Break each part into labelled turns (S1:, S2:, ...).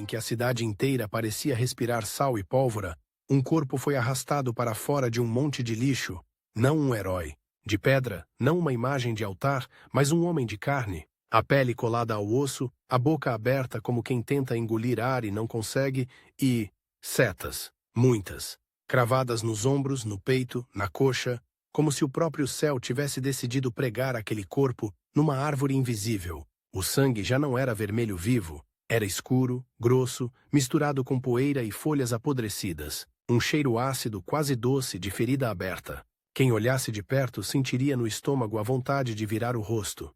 S1: que a cidade inteira parecia respirar sal e pólvora, um corpo foi arrastado para fora de um monte de lixo, não um herói. De pedra, não uma imagem de altar, mas um homem de carne, a pele colada ao osso, a boca aberta como quem tenta engolir ar e não consegue, e setas, muitas, cravadas nos ombros, no peito, na coxa, como se o próprio céu tivesse decidido pregar aquele corpo numa árvore invisível. O sangue já não era vermelho vivo, era escuro, grosso, misturado com poeira e folhas apodrecidas, um cheiro ácido quase doce de ferida aberta. Quem olhasse de perto sentiria no estômago a vontade de virar o rosto.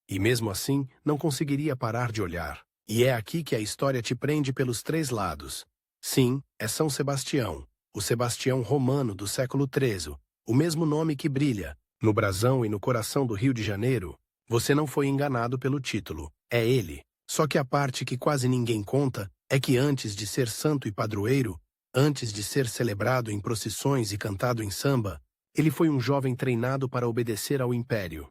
S1: E mesmo assim, não conseguiria parar de olhar. E é aqui que a história te prende pelos três lados. Sim, é São Sebastião, o Sebastião romano do século XIII, o mesmo nome que brilha, no brasão e no coração do Rio de Janeiro. Você não foi enganado pelo título, é ele. Só que a parte que quase ninguém conta é que antes de ser santo e padroeiro, antes de ser celebrado em procissões e cantado em samba, ele foi um jovem treinado para obedecer ao Império.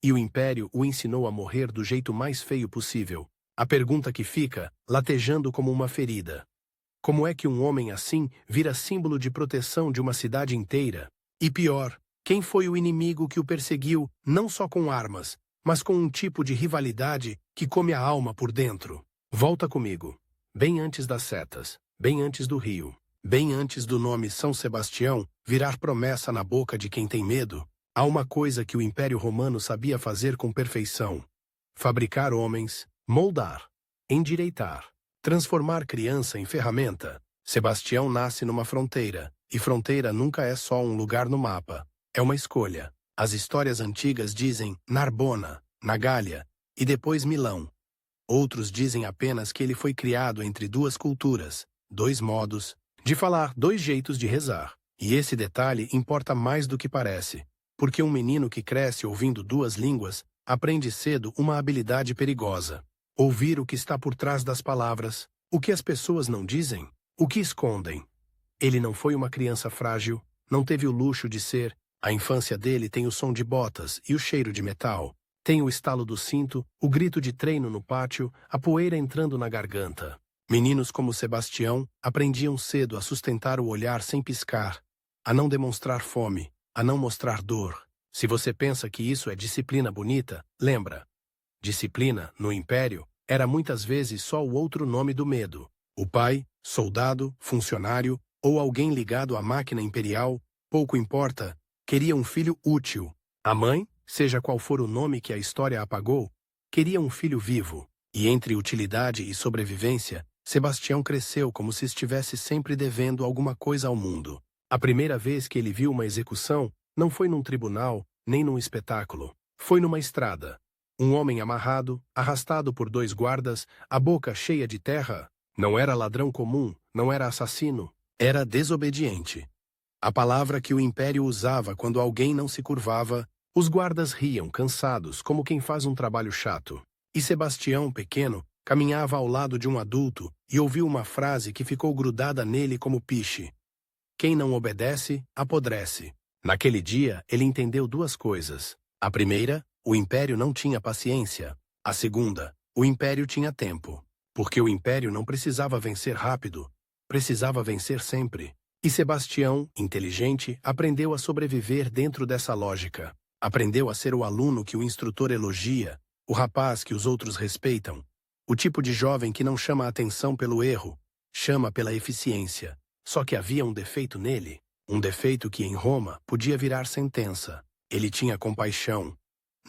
S1: E o Império o ensinou a morrer do jeito mais feio possível. A pergunta que fica, latejando como uma ferida: como é que um homem assim vira símbolo de proteção de uma cidade inteira? E pior, quem foi o inimigo que o perseguiu, não só com armas, mas com um tipo de rivalidade que come a alma por dentro? Volta comigo. Bem antes das setas, bem antes do rio, bem antes do nome São Sebastião virar promessa na boca de quem tem medo, há uma coisa que o Império Romano sabia fazer com perfeição: fabricar homens, moldar, endireitar, transformar criança em ferramenta. Sebastião nasce numa fronteira, e fronteira nunca é só um lugar no mapa, é uma escolha. As histórias antigas dizem Narbona, na Gália, e depois Milão. Outros dizem apenas que ele foi criado entre duas culturas, dois modos de falar, dois jeitos de rezar. E esse detalhe importa mais do que parece, porque um menino que cresce ouvindo duas línguas aprende cedo uma habilidade perigosa: ouvir o que está por trás das palavras, o que as pessoas não dizem, o que escondem. Ele não foi uma criança frágil, não teve o luxo de ser. A infância dele tem o som de botas e o cheiro de metal. Tem o estalo do cinto, o grito de treino no pátio, a poeira entrando na garganta. Meninos como Sebastião aprendiam cedo a sustentar o olhar sem piscar, a não demonstrar fome, a não mostrar dor. Se você pensa que isso é disciplina bonita, lembra. Disciplina, no Império, era muitas vezes só o outro nome do medo. O pai, soldado, funcionário ou alguém ligado à máquina imperial, pouco importa, queria um filho útil. A mãe, seja qual for o nome que a história apagou, queria um filho vivo. E entre utilidade e sobrevivência, Sebastião cresceu como se estivesse sempre devendo alguma coisa ao mundo. A primeira vez que ele viu uma execução não foi num tribunal, nem num espetáculo. Foi numa estrada. Um homem amarrado, arrastado por dois guardas, a boca cheia de terra. Não era ladrão comum, não era assassino, era desobediente. A palavra que o Império usava quando alguém não se curvava. Os guardas riam, cansados, como quem faz um trabalho chato. E Sebastião, pequeno, caminhava ao lado de um adulto e ouviu uma frase que ficou grudada nele como piche: quem não obedece, apodrece. Naquele dia, ele entendeu duas coisas. A primeira, o Império não tinha paciência. A segunda, o Império tinha tempo. Porque o Império não precisava vencer rápido, precisava vencer sempre. E Sebastião, inteligente, aprendeu a sobreviver dentro dessa lógica. Aprendeu a ser o aluno que o instrutor elogia, o rapaz que os outros respeitam, o tipo de jovem que não chama a atenção pelo erro, chama pela eficiência. Só que havia um defeito nele, um defeito que em Roma podia virar sentença. Ele tinha compaixão,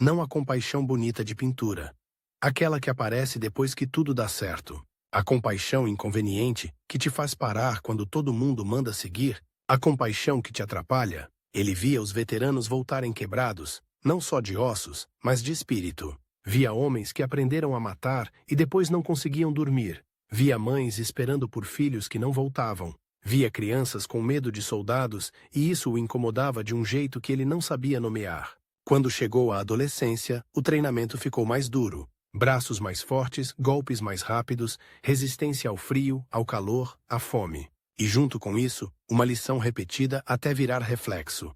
S1: não a compaixão bonita de pintura, aquela que aparece depois que tudo dá certo. A compaixão inconveniente que te faz parar quando todo mundo manda seguir, a compaixão que te atrapalha. Ele via os veteranos voltarem quebrados, não só de ossos, mas de espírito. Via homens que aprenderam a matar e depois não conseguiam dormir. Via mães esperando por filhos que não voltavam. Via crianças com medo de soldados e isso o incomodava de um jeito que ele não sabia nomear. Quando chegou à adolescência, o treinamento ficou mais duro. Braços mais fortes, golpes mais rápidos, resistência ao frio, ao calor, à fome. E junto com isso, uma lição repetida até virar reflexo.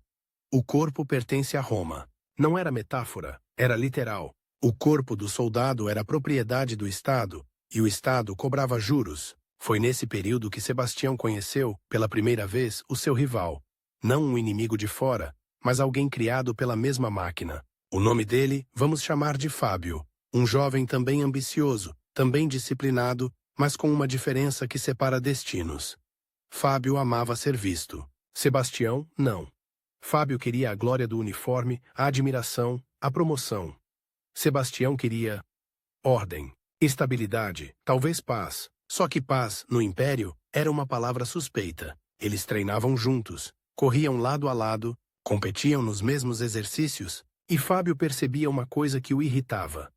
S1: O corpo pertence a Roma. Não era metáfora, era literal. O corpo do soldado era propriedade do Estado, e o Estado cobrava juros. Foi nesse período que Sebastião conheceu, pela primeira vez, o seu rival. Não um inimigo de fora, mas alguém criado pela mesma máquina. O nome dele vamos chamar de Fábio. Um jovem também ambicioso, também disciplinado, mas com uma diferença que separa destinos. Fábio amava ser visto. Sebastião, não. Fábio queria a glória do uniforme, a admiração, a promoção. Sebastião queria ordem, estabilidade, talvez paz. Só que paz, no Império, era uma palavra suspeita. Eles treinavam juntos, corriam lado a lado, competiam nos mesmos exercícios, e Fábio percebia uma coisa que o irritava.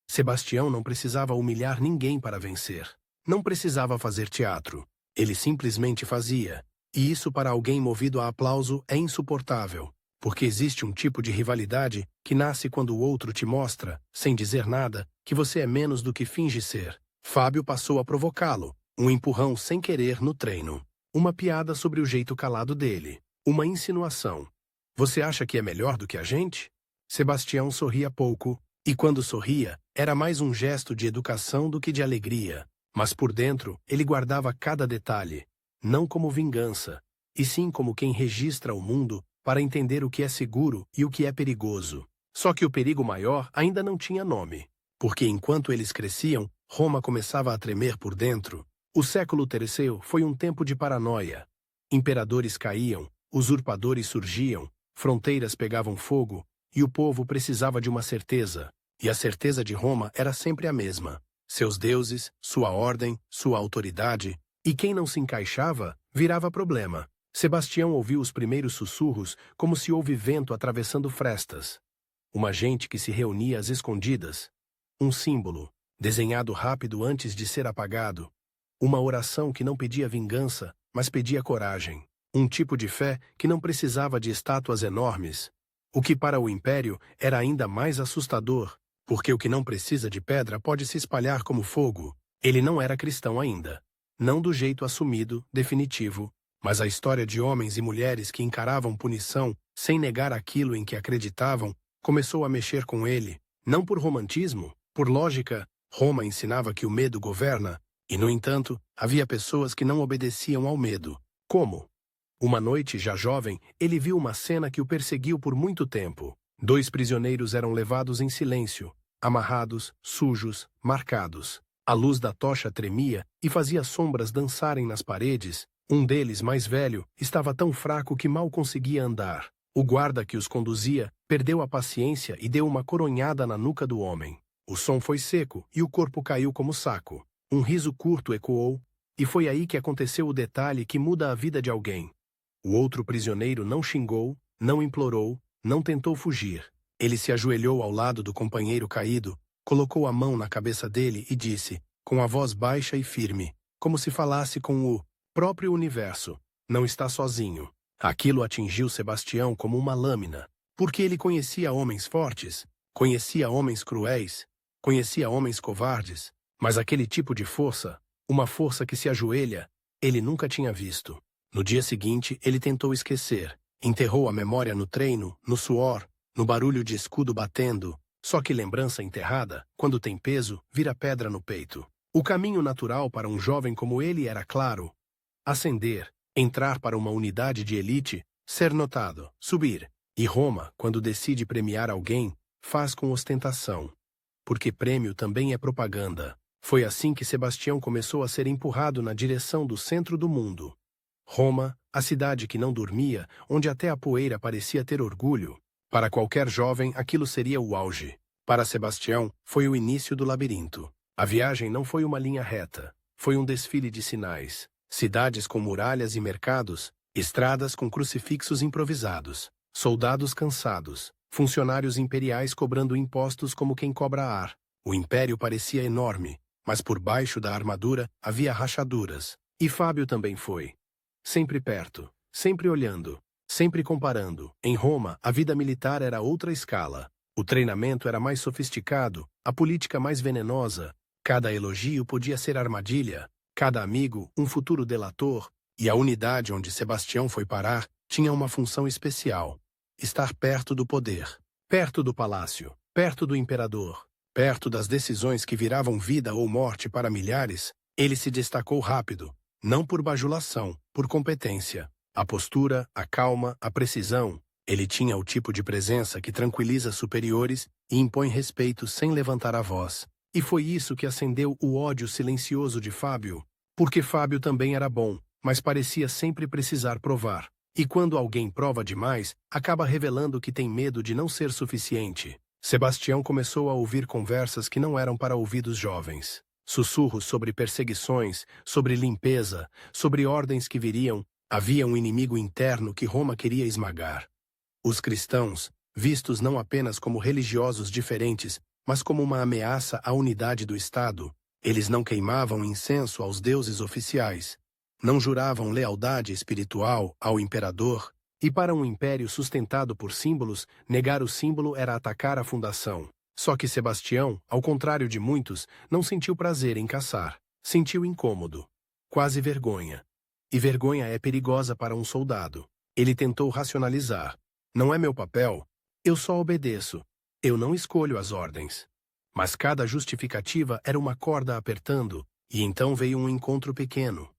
S1: Sebastião não precisava humilhar ninguém para vencer. Não precisava fazer teatro. Ele simplesmente fazia. E isso para alguém movido a aplauso é insuportável, porque existe um tipo de rivalidade que nasce quando o outro te mostra, sem dizer nada, que você é menos do que finge ser. Fábio passou a provocá-lo, um empurrão sem querer no treino. Uma piada sobre o jeito calado dele. Uma insinuação. Você acha que é melhor do que a gente? Sebastião sorria pouco, e quando sorria, era mais um gesto de educação do que de alegria. Mas por dentro, ele guardava cada detalhe, não como vingança, e sim como quem registra o mundo para entender o que é seguro e o que é perigoso. Só que o perigo maior ainda não tinha nome, porque enquanto eles cresciam, Roma começava a tremer por dentro. O século III foi um tempo de paranoia. Imperadores caíam, usurpadores surgiam, fronteiras pegavam fogo, e o povo precisava de uma certeza. E a certeza de Roma era sempre a mesma. Seus deuses, sua ordem, sua autoridade, e quem não se encaixava, virava problema. Sebastião ouviu os primeiros sussurros como se houve vento atravessando frestas. Uma gente que se reunia às escondidas. Um símbolo, desenhado rápido antes de ser apagado. Uma oração que não pedia vingança, mas pedia coragem. Um tipo de fé que não precisava de estátuas enormes. O que para o Império era ainda mais assustador, porque o que não precisa de pedra pode se espalhar como fogo. Ele não era cristão ainda. Não do jeito assumido, definitivo, mas a história de homens e mulheres que encaravam punição sem negar aquilo em que acreditavam começou a mexer com ele, não por romantismo, por lógica. Roma ensinava que o medo governa, e no entanto, havia pessoas que não obedeciam ao medo. Como? Uma noite, já jovem, ele viu uma cena que o perseguiu por muito tempo. 2 prisioneiros eram levados em silêncio, amarrados, sujos, marcados. A luz da tocha tremia e fazia sombras dançarem nas paredes. Um deles, mais velho, estava tão fraco que mal conseguia andar. O guarda que os conduzia perdeu a paciência e deu uma coronhada na nuca do homem. O som foi seco e o corpo caiu como saco. Um riso curto ecoou, e foi aí que aconteceu o detalhe que muda a vida de alguém. O outro prisioneiro não xingou, não implorou, não tentou fugir. Ele se ajoelhou ao lado do companheiro caído, colocou a mão na cabeça dele e disse, com a voz baixa e firme, como se falasse com o próprio universo, não está sozinho. Aquilo atingiu Sebastião como uma lâmina, porque ele conhecia homens fortes, conhecia homens cruéis, conhecia homens covardes, mas aquele tipo de força, uma força que se ajoelha, ele nunca tinha visto. No dia seguinte, ele tentou esquecer. Enterrou a memória no treino, no suor, no barulho de escudo batendo. Só que lembrança enterrada, quando tem peso, vira pedra no peito. O caminho natural para um jovem como ele era claro. Ascender, entrar para uma unidade de elite, ser notado, subir. E Roma, quando decide premiar alguém, faz com ostentação. Porque prêmio também é propaganda. Foi assim que Sebastião começou a ser empurrado na direção do centro do mundo. Roma, a cidade que não dormia, onde até a poeira parecia ter orgulho. Para qualquer jovem, aquilo seria o auge. Para Sebastião, foi o início do labirinto. A viagem não foi uma linha reta. Foi um desfile de sinais. Cidades com muralhas e mercados, estradas com crucifixos improvisados, soldados cansados, funcionários imperiais cobrando impostos como quem cobra ar. O império parecia enorme, mas por baixo da armadura havia rachaduras. E Fábio também foi. Sempre perto, sempre olhando, sempre comparando. Em Roma, a vida militar era outra escala. O treinamento era mais sofisticado, a política mais venenosa. Cada elogio podia ser armadilha, cada amigo um futuro delator, e a unidade onde Sebastião foi parar tinha uma função especial: estar perto do poder, perto do palácio, perto do imperador. Perto das decisões que viravam vida ou morte para milhares, ele se destacou rápido, não por bajulação, por competência. A postura, a calma, a precisão. Ele tinha o tipo de presença que tranquiliza superiores e impõe respeito sem levantar a voz. E foi isso que acendeu o ódio silencioso de Fábio, porque Fábio também era bom, mas parecia sempre precisar provar. E quando alguém prova demais, acaba revelando que tem medo de não ser suficiente. Sebastião começou a ouvir conversas que não eram para ouvidos jovens. Sussurros sobre perseguições, sobre limpeza, sobre ordens que viriam. Havia um inimigo interno que Roma queria esmagar. Os cristãos, vistos não apenas como religiosos diferentes, mas como uma ameaça à unidade do Estado, eles não queimavam incenso aos deuses oficiais, não juravam lealdade espiritual ao imperador, e para um império sustentado por símbolos, negar o símbolo era atacar a fundação. Só que Sebastião, ao contrário de muitos, não sentiu prazer em caçar. Sentiu incômodo, quase vergonha. E vergonha é perigosa para um soldado. Ele tentou racionalizar. Não é meu papel. Eu só obedeço. Eu não escolho as ordens. Mas cada justificativa era uma corda apertando, e então veio um encontro pequeno.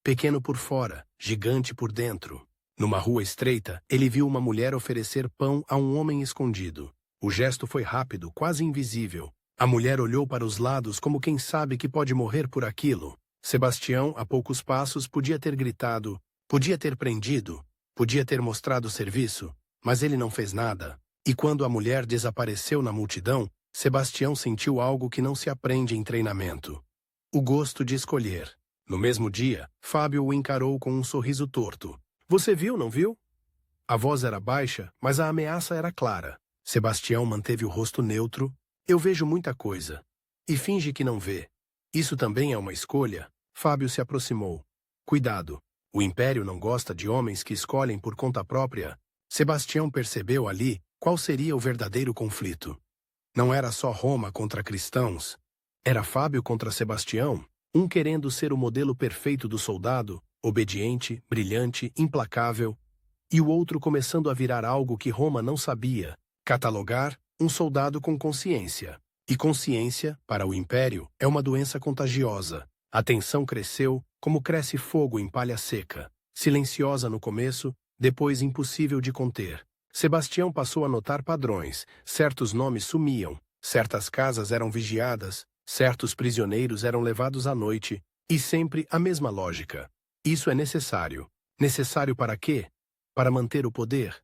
S1: Pequeno por fora, gigante por dentro. Numa rua estreita, ele viu uma mulher oferecer pão a um homem escondido. O gesto foi rápido, quase invisível. A mulher olhou para os lados como quem sabe que pode morrer por aquilo. Sebastião, a poucos passos, podia ter gritado, podia ter prendido, podia ter mostrado serviço, mas ele não fez nada. E quando a mulher desapareceu na multidão, Sebastião sentiu algo que não se aprende em treinamento. O gosto de escolher. No mesmo dia, Fábio o encarou com um sorriso torto. Você viu, não viu? A voz era baixa, mas a ameaça era clara. Sebastião manteve o rosto neutro. Eu vejo muita coisa. E finge que não vê. Isso também é uma escolha. Fábio se aproximou. Cuidado. O Império não gosta de homens que escolhem por conta própria. Sebastião percebeu ali qual seria o verdadeiro conflito. Não era só Roma contra cristãos. Era Fábio contra Sebastião, um querendo ser o modelo perfeito do soldado, obediente, brilhante, implacável, e o outro começando a virar algo que Roma não sabia, catalogar um soldado com consciência. E consciência, para o Império, é uma doença contagiosa. A tensão cresceu, como cresce fogo em palha seca, silenciosa no começo, depois impossível de conter. Sebastião passou a notar padrões, certos nomes sumiam, certas casas eram vigiadas, certos prisioneiros eram levados à noite, e sempre a mesma lógica. Isso é necessário. Necessário para quê? Para manter o poder?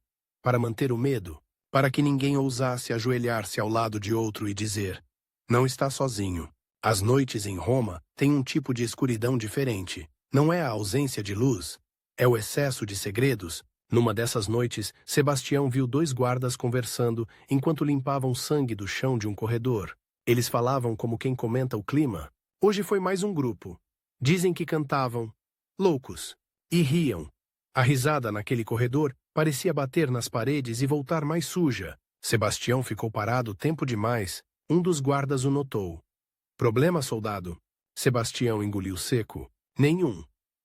S1: Para manter o medo? Para que ninguém ousasse ajoelhar-se ao lado de outro e dizer: não está sozinho. As noites em Roma têm um tipo de escuridão diferente. Não é a ausência de luz, é o excesso de segredos. Numa dessas noites, Sebastião viu dois guardas conversando enquanto limpavam sangue do chão de um corredor. Eles falavam como quem comenta o clima. Hoje foi mais um grupo. Dizem que cantavam. Loucos. E riam. A risada naquele corredor parecia bater nas paredes e voltar mais suja. Sebastião ficou parado tempo demais. Um dos guardas o notou. Problema, soldado? Sebastião engoliu seco. Nenhum.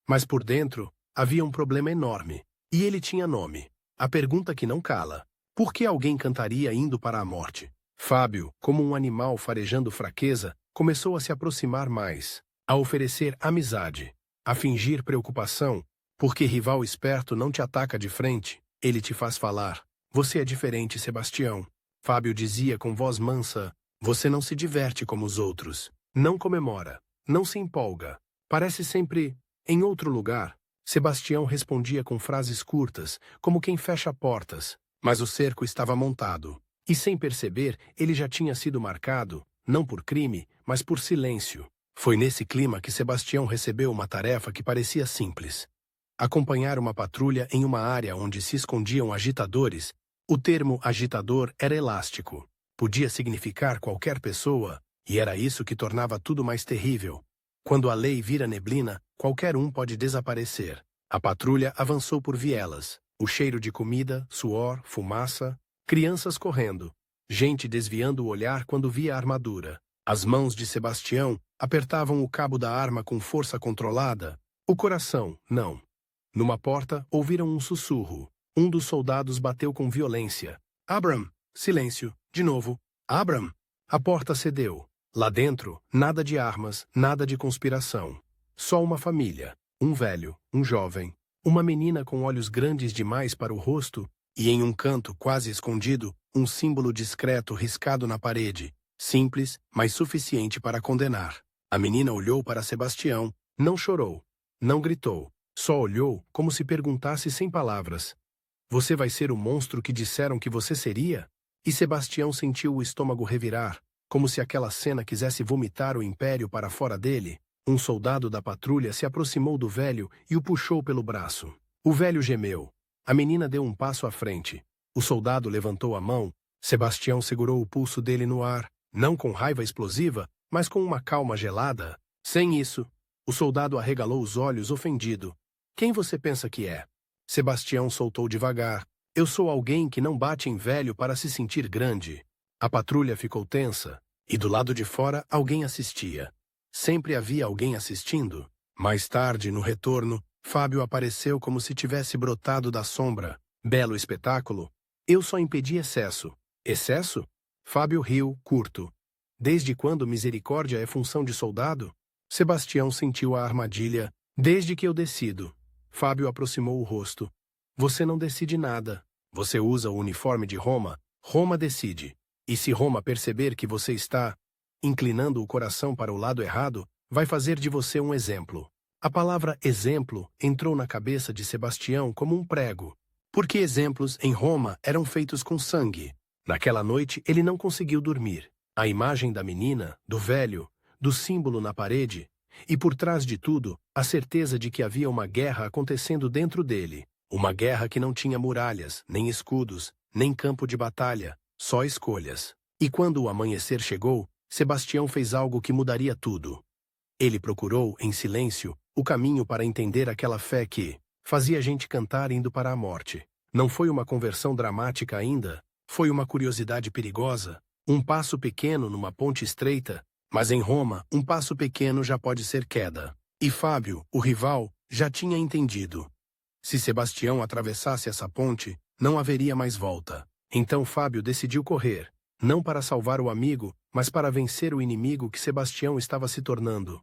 S1: Mas por dentro, havia um problema enorme. E ele tinha nome. A pergunta que não cala. Por que alguém cantaria indo para a morte? Fábio, como um animal farejando fraqueza, começou a se aproximar mais, a oferecer amizade, a fingir preocupação, porque rival esperto não te ataca de frente, ele te faz falar. Você é diferente, Sebastião. Fábio dizia com voz mansa, você não se diverte como os outros, não comemora, não se empolga, parece sempre em outro lugar. Sebastião respondia com frases curtas, como quem fecha portas, mas o cerco estava montado. E sem perceber, ele já tinha sido marcado, não por crime, mas por silêncio. Foi nesse clima que Sebastião recebeu uma tarefa que parecia simples. Acompanhar uma patrulha em uma área onde se escondiam agitadores. O termo agitador era elástico. Podia significar qualquer pessoa, e era isso que tornava tudo mais terrível. Quando a lei vira neblina, qualquer um pode desaparecer. A patrulha avançou por vielas. O cheiro de comida, suor, fumaça, crianças correndo, gente desviando o olhar quando via a armadura. As mãos de Sebastião apertavam o cabo da arma com força controlada. O coração, não. Numa porta, ouviram um sussurro. Um dos soldados bateu com violência. Abram! Silêncio. De novo. Abram! A porta cedeu. Lá dentro, nada de armas, nada de conspiração. Só uma família, um velho, um jovem, uma menina com olhos grandes demais para o rosto e em um canto quase escondido, um símbolo discreto riscado na parede, simples, mas suficiente para condenar. A menina olhou para Sebastião, não chorou, não gritou, só olhou como se perguntasse sem palavras: "Você vai ser o monstro que disseram que você seria?" E Sebastião sentiu o estômago revirar, como se aquela cena quisesse vomitar o império para fora dele. Um soldado da patrulha se aproximou do velho e o puxou pelo braço. O velho gemeu. A menina deu um passo à frente. O soldado levantou a mão. Sebastião segurou o pulso dele no ar, não com raiva explosiva, mas com uma calma gelada. Sem isso, o soldado arregalou os olhos ofendido. "Quem você pensa que é?" Sebastião soltou devagar. "Eu sou alguém que não bate em velho para se sentir grande." A patrulha ficou tensa, e do lado de fora alguém assistia. Sempre havia alguém assistindo. Mais tarde, no retorno, Fábio apareceu como se tivesse brotado da sombra. "Belo espetáculo. Eu só impedi excesso." "Excesso?" Fábio riu, curto. "Desde quando misericórdia é função de soldado?" Sebastião sentiu a armadilha. "Desde que eu decido." Fábio aproximou o rosto. "Você não decide nada. Você usa o uniforme de Roma. Roma decide. E se Roma perceber que você está inclinando o coração para o lado errado, vai fazer de você um exemplo." A palavra exemplo entrou na cabeça de Sebastião como um prego. Porque exemplos em Roma eram feitos com sangue. Naquela noite ele não conseguiu dormir. A imagem da menina, do velho, do símbolo na parede, e por trás de tudo, a certeza de que havia uma guerra acontecendo dentro dele. Uma guerra que não tinha muralhas, nem escudos, nem campo de batalha, só escolhas. E quando o amanhecer chegou, Sebastião fez algo que mudaria tudo. Ele procurou, em silêncio, o caminho para entender aquela fé que fazia gente cantar indo para a morte. Não foi uma conversão dramática ainda, foi uma curiosidade perigosa, um passo pequeno numa ponte estreita, mas em Roma, um passo pequeno já pode ser queda. E Fábio, o rival, já tinha entendido. Se Sebastião atravessasse essa ponte, não haveria mais volta. Então Fábio decidiu correr, não para salvar o amigo, mas para vencer o inimigo que Sebastião estava se tornando.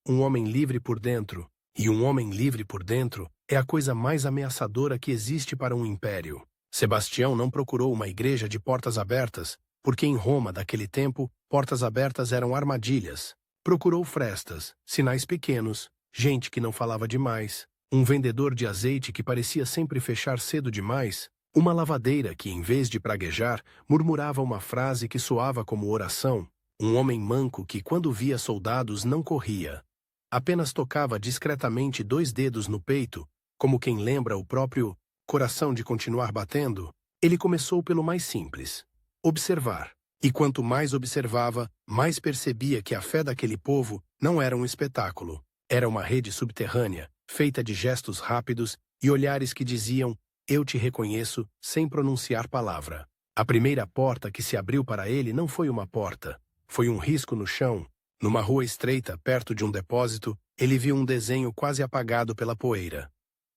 S1: Um homem livre por dentro, e um homem livre por dentro é a coisa mais ameaçadora que existe para um império. Sebastião não procurou uma igreja de portas abertas, porque em Roma daquele tempo, portas abertas eram armadilhas. Procurou frestas, sinais pequenos, gente que não falava demais, um vendedor de azeite que parecia sempre fechar cedo demais, uma lavadeira que, em vez de praguejar, murmurava uma frase que soava como oração, um homem manco que, quando via soldados, não corria. Apenas tocava discretamente 2 dedos no peito, como quem lembra o próprio coração de continuar batendo. Ele começou pelo mais simples: observar. E quanto mais observava, mais percebia que a fé daquele povo não era um espetáculo. Era uma rede subterrânea, feita de gestos rápidos e olhares que diziam: "Eu te reconheço", sem pronunciar palavra. A primeira porta que se abriu para ele não foi uma porta. Foi um risco no chão. Numa rua estreita, perto de um depósito, ele viu um desenho quase apagado pela poeira.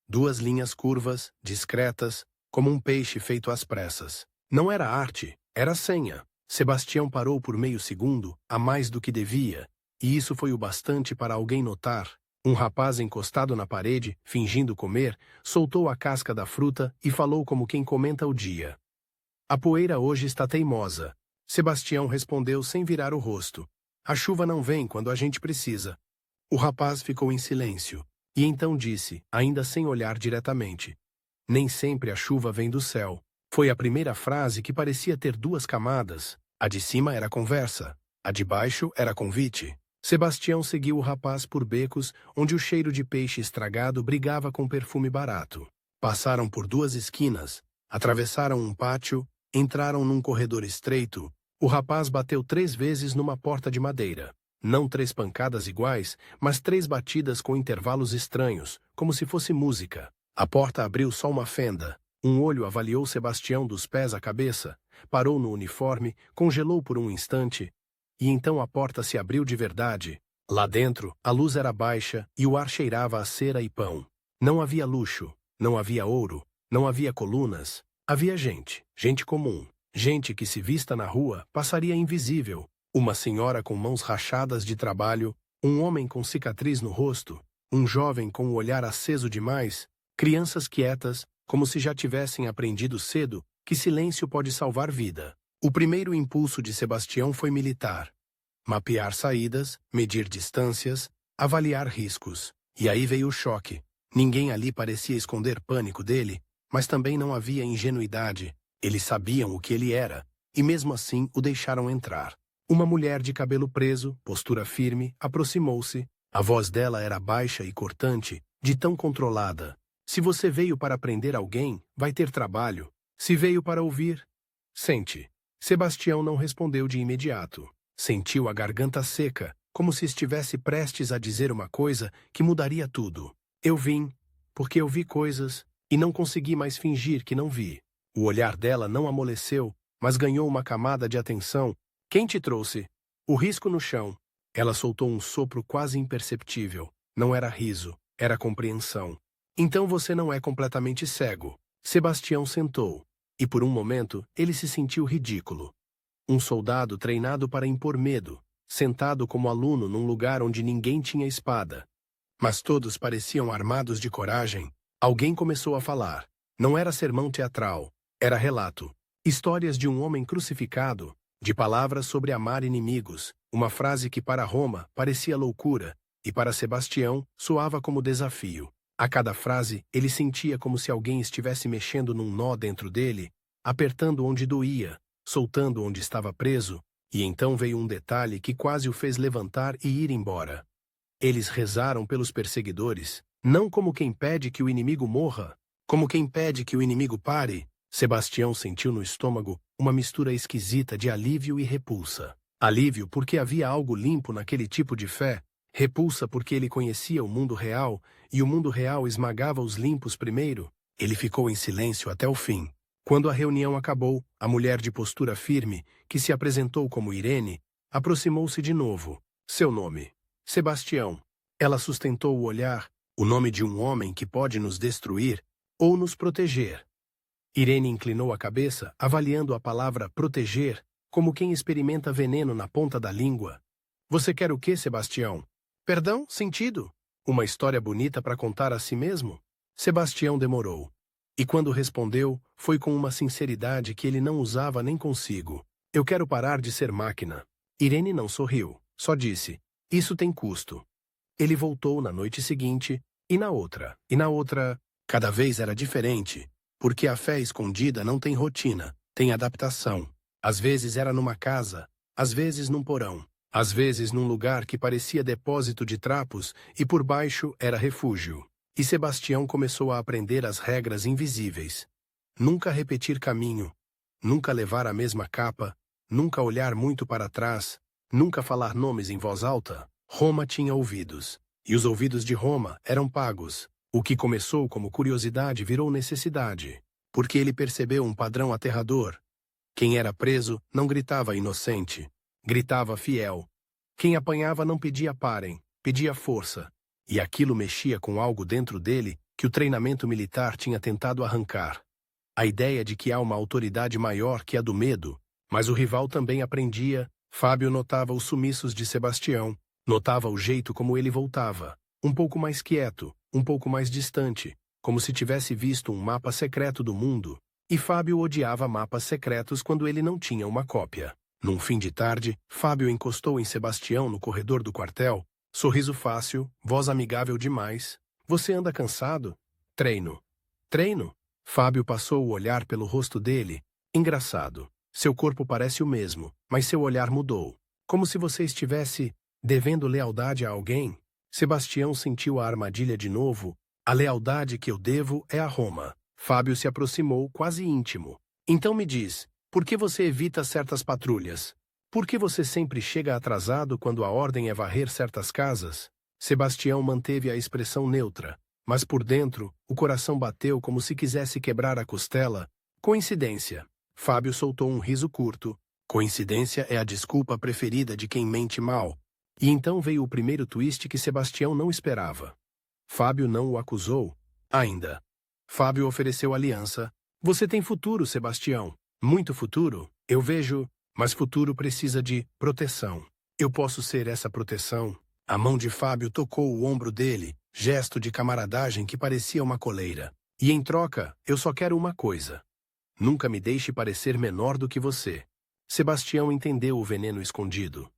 S1: 2 linhas curvas, discretas, como um peixe feito às pressas. Não era arte, era senha. Sebastião parou por meio segundo, a mais do que devia, e isso foi o bastante para alguém notar. Um rapaz encostado na parede, fingindo comer, soltou a casca da fruta e falou como quem comenta o dia. "A poeira hoje está teimosa." Sebastião respondeu sem virar o rosto: "A chuva não vem quando a gente precisa." O rapaz ficou em silêncio, e então disse, ainda sem olhar diretamente: "Nem sempre a chuva vem do céu." Foi a primeira frase que parecia ter 2 camadas. A de cima era conversa, a de baixo era convite. Sebastião seguiu o rapaz por becos onde o cheiro de peixe estragado brigava com perfume barato. Passaram por 2 esquinas, atravessaram um pátio, entraram num corredor estreito. O rapaz bateu 3 vezes numa porta de madeira. Não 3 pancadas iguais, mas 3 batidas com intervalos estranhos, como se fosse música. A porta abriu só uma fenda. Um olho avaliou Sebastião dos pés à cabeça, parou no uniforme, congelou por um instante, e então a porta se abriu de verdade. Lá dentro, a luz era baixa e o ar cheirava a cera e pão. Não havia luxo, não havia ouro, não havia colunas. Havia gente, gente comum, Gente que se vista na rua passaria invisível. Uma senhora com mãos rachadas de trabalho, um homem com cicatriz no rosto, um jovem com o olhar aceso demais, crianças quietas, como se já tivessem aprendido cedo que silêncio pode salvar vida. O primeiro impulso de Sebastião foi militar. Mapear saídas, medir distâncias, avaliar riscos. E aí veio o choque. Ninguém ali parecia esconder pânico dele, mas também não havia ingenuidade. Eles sabiam o que ele era, e mesmo assim o deixaram entrar. Uma mulher de cabelo preso, postura firme, aproximou-se. A voz dela era baixa e cortante, de tão controlada. Se você veio para prender alguém, vai ter trabalho. Se veio para ouvir, sente. Sebastião não respondeu de imediato. Sentiu a garganta seca, como se estivesse prestes a dizer uma coisa que mudaria tudo. Eu vim, porque eu vi coisas, e não consegui mais fingir que não vi. O olhar dela não amoleceu, mas ganhou uma camada de atenção. Quem te trouxe? O risco no chão. Ela soltou um sopro quase imperceptível. Não era riso, era compreensão. Então você não é completamente cego. Sebastião sentou. E por um momento, ele se sentiu ridículo. Um soldado treinado para impor medo, sentado como aluno num lugar onde ninguém tinha espada. Mas todos pareciam armados de coragem. Alguém começou a falar. Não era sermão teatral, era relato. Histórias de um homem crucificado, de palavras sobre amar inimigos, uma frase que para Roma parecia loucura, e para Sebastião soava como desafio. A cada frase, ele sentia como se alguém estivesse mexendo num nó dentro dele, apertando onde doía, soltando onde estava preso, e então veio um detalhe que quase o fez levantar e ir embora. Eles rezaram pelos perseguidores, não como quem pede que o inimigo morra, como quem pede que o inimigo pare. Sebastião sentiu no estômago uma mistura esquisita de alívio e repulsa. Alívio porque havia algo limpo naquele tipo de fé, repulsa porque ele conhecia o mundo real, e o mundo real esmagava os limpos primeiro. Ele ficou em silêncio até o fim. Quando a reunião acabou, a mulher de postura firme, que se apresentou como Irene, aproximou-se de novo. Seu nome? Sebastião. Ela sustentou o olhar, o nome de um homem que pode nos destruir ou nos proteger. Irene inclinou a cabeça, avaliando a palavra proteger, como quem experimenta veneno na ponta da língua. Você quer o quê, Sebastião? Perdão? Sentido? Uma história bonita para contar a si mesmo? Sebastião demorou. E quando respondeu, foi com uma sinceridade que ele não usava nem consigo. Eu quero parar de ser máquina. Irene não sorriu, só disse, isso tem custo. Ele voltou na noite seguinte, e na outra, cada vez era diferente, porque a fé escondida não tem rotina, tem adaptação. Às vezes era numa casa, às vezes num porão, às vezes num lugar que parecia depósito de trapos e por baixo era refúgio. E Sebastião começou a aprender as regras invisíveis. Nunca repetir caminho, nunca levar a mesma capa, nunca olhar muito para trás, nunca falar nomes em voz alta. Roma tinha ouvidos, e os ouvidos de Roma eram pagos. O que começou como curiosidade virou necessidade, porque ele percebeu um padrão aterrador. Quem era preso não gritava inocente, gritava fiel. Quem apanhava não pedia parem, pedia força. E aquilo mexia com algo dentro dele que o treinamento militar tinha tentado arrancar. A ideia de que há uma autoridade maior que a do medo, mas o rival também aprendia. Fábio notava os sumiços de Sebastião, notava o jeito como ele voltava, um pouco mais quieto, um pouco mais distante, como se tivesse visto um mapa secreto do mundo, e Fábio odiava mapas secretos quando ele não tinha uma cópia. Num fim de tarde, Fábio encostou em Sebastião no corredor do quartel, sorriso fácil, voz amigável demais. Você anda cansado? Treino. Treino? Fábio passou o olhar pelo rosto dele. Engraçado. Seu corpo parece o mesmo, mas seu olhar mudou. Como se você estivesse devendo lealdade a alguém. Sebastião sentiu a armadilha de novo. A lealdade que eu devo é a Roma. Fábio se aproximou, quase íntimo. Então me diz, por que você evita certas patrulhas? Por que você sempre chega atrasado quando a ordem é varrer certas casas? Sebastião manteve a expressão neutra, mas por dentro, o coração bateu como se quisesse quebrar a costela. Coincidência. Fábio soltou um riso curto. Coincidência é a desculpa preferida de quem mente mal. E então veio o primeiro twist que Sebastião não esperava. Fábio não o acusou. Ainda. Fábio ofereceu aliança. Você tem futuro, Sebastião. Muito futuro, eu vejo, mas futuro precisa de proteção. Eu posso ser essa proteção. A mão de Fábio tocou o ombro dele, gesto de camaradagem que parecia uma coleira. E em troca, eu só quero uma coisa. Nunca me deixe parecer menor do que você. Sebastião entendeu o veneno escondido.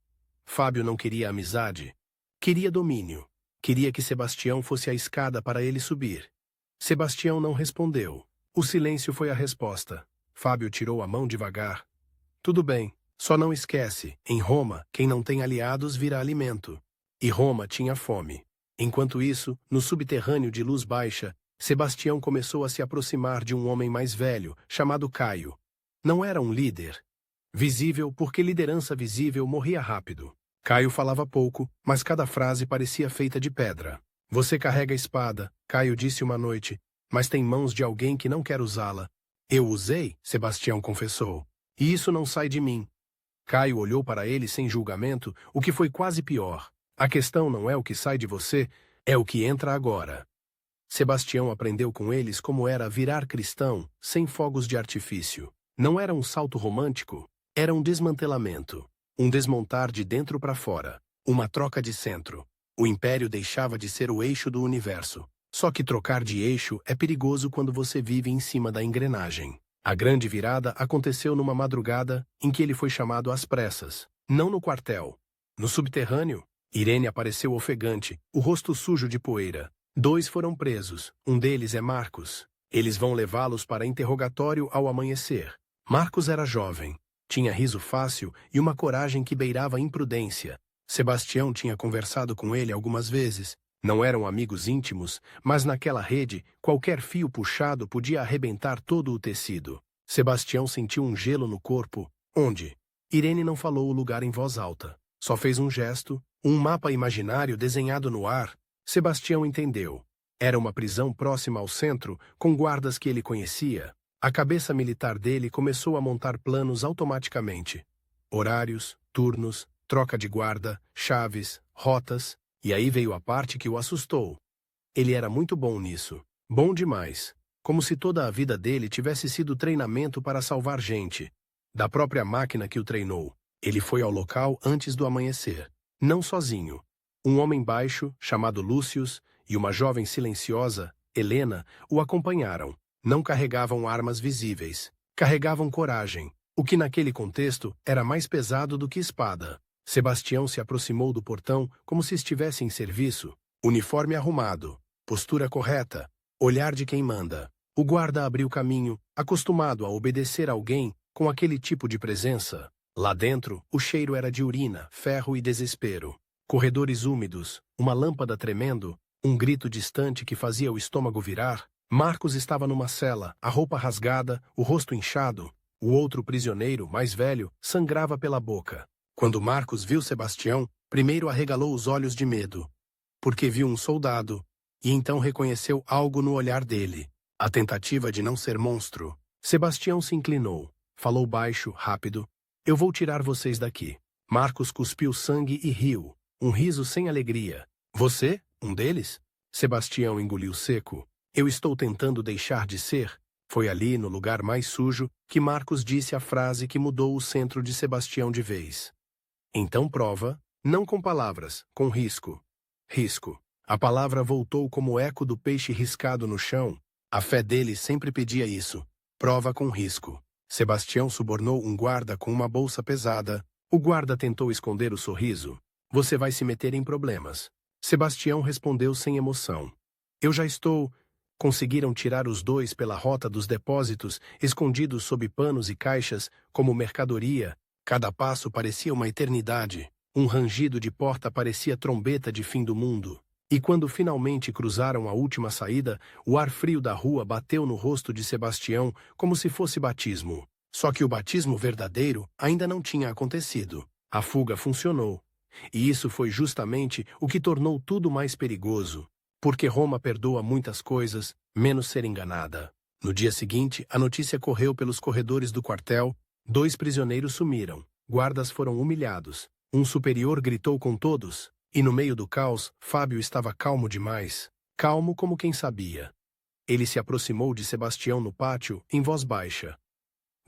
S1: Fábio não queria amizade. Queria domínio. Queria que Sebastião fosse a escada para ele subir. Sebastião não respondeu. O silêncio foi a resposta. Fábio tirou a mão devagar. Tudo bem, só não esquece, em Roma, quem não tem aliados vira alimento. E Roma tinha fome. Enquanto isso, no subterrâneo de luz baixa, Sebastião começou a se aproximar de um homem mais velho, chamado Caio. Não era um líder. Visível porque liderança visível morria rápido. Caio falava pouco, mas cada frase parecia feita de pedra. Você carrega a espada, Caio disse uma noite, mas tem mãos de alguém que não quer usá-la. Eu usei, Sebastião confessou. E isso não sai de mim. Caio olhou para ele sem julgamento, o que foi quase pior. A questão não é o que sai de você, é o que entra agora. Sebastião aprendeu com eles como era virar cristão, sem fogos de artifício. Não era um salto romântico, era um desmantelamento. Um desmontar de dentro para fora. Uma troca de centro. O império deixava de ser o eixo do universo. Só que trocar de eixo é perigoso quando você vive em cima da engrenagem. A grande virada aconteceu numa madrugada em que ele foi chamado às pressas. Não no quartel. No subterrâneo, Irene apareceu ofegante, o rosto sujo de poeira. 2 foram presos, um deles é Marcos. Eles vão levá-los para interrogatório ao amanhecer. Marcos era jovem, tinha riso fácil e uma coragem que beirava a imprudência. Sebastião tinha conversado com ele algumas vezes. Não eram amigos íntimos, mas naquela rede, qualquer fio puxado podia arrebentar todo o tecido. Sebastião sentiu um gelo no corpo. Onde? Irene não falou o lugar em voz alta. Só fez um gesto, um mapa imaginário desenhado no ar. Sebastião entendeu. Era uma prisão próxima ao centro, com guardas que ele conhecia. A cabeça militar dele começou a montar planos automaticamente. Horários, turnos, troca de guarda, chaves, rotas, e aí veio a parte que o assustou. Ele era muito bom nisso. Bom demais. Como se toda a vida dele tivesse sido treinamento para salvar gente. Da própria máquina que o treinou. Ele foi ao local antes do amanhecer. Não sozinho. Um homem baixo, chamado Lúcius, e uma jovem silenciosa, Helena, o acompanharam. Não carregavam armas visíveis. Carregavam coragem, o que naquele contexto era mais pesado do que espada. Sebastião se aproximou do portão como se estivesse em serviço. Uniforme arrumado, postura correta, olhar de quem manda. O guarda abriu caminho, acostumado a obedecer alguém com aquele tipo de presença. Lá dentro, o cheiro era de urina, ferro e desespero. Corredores úmidos, uma lâmpada tremendo, um grito distante que fazia o estômago virar. Marcos estava numa cela, a roupa rasgada, o rosto inchado. O outro prisioneiro, mais velho, sangrava pela boca. Quando Marcos viu Sebastião, primeiro arregalou os olhos de medo, porque viu um soldado, e então reconheceu algo no olhar dele. A tentativa de não ser monstro. Sebastião se inclinou, falou baixo, rápido. Eu vou tirar vocês daqui. Marcos cuspiu sangue e riu, um riso sem alegria. Você? Um deles? Sebastião engoliu seco. Eu estou tentando deixar de ser. Foi ali, no lugar mais sujo, que Marcos disse a frase que mudou o centro de Sebastião de vez. Então prova, não com palavras, com risco. Risco. A palavra voltou como eco do peixe riscado no chão. A fé dele sempre pedia isso. Prova com risco. Sebastião subornou um guarda com uma bolsa pesada. O guarda tentou esconder o sorriso. Você vai se meter em problemas. Sebastião respondeu sem emoção. Eu já estou... Conseguiram tirar os dois pela rota dos depósitos, escondidos sob panos e caixas, como mercadoria. Cada passo parecia uma eternidade. Um rangido de porta parecia trombeta de fim do mundo. E quando finalmente cruzaram a última saída, o ar frio da rua bateu no rosto de Sebastião como se fosse batismo. Só que o batismo verdadeiro ainda não tinha acontecido. A fuga funcionou. E isso foi justamente o que tornou tudo mais perigoso. Porque Roma perdoa muitas coisas, menos ser enganada. No dia seguinte, a notícia correu pelos corredores do quartel. 2 prisioneiros sumiram. Guardas foram humilhados. Um superior gritou com todos. E no meio do caos, Fábio estava calmo demais. Calmo como quem sabia. Ele se aproximou de Sebastião no pátio, em voz baixa.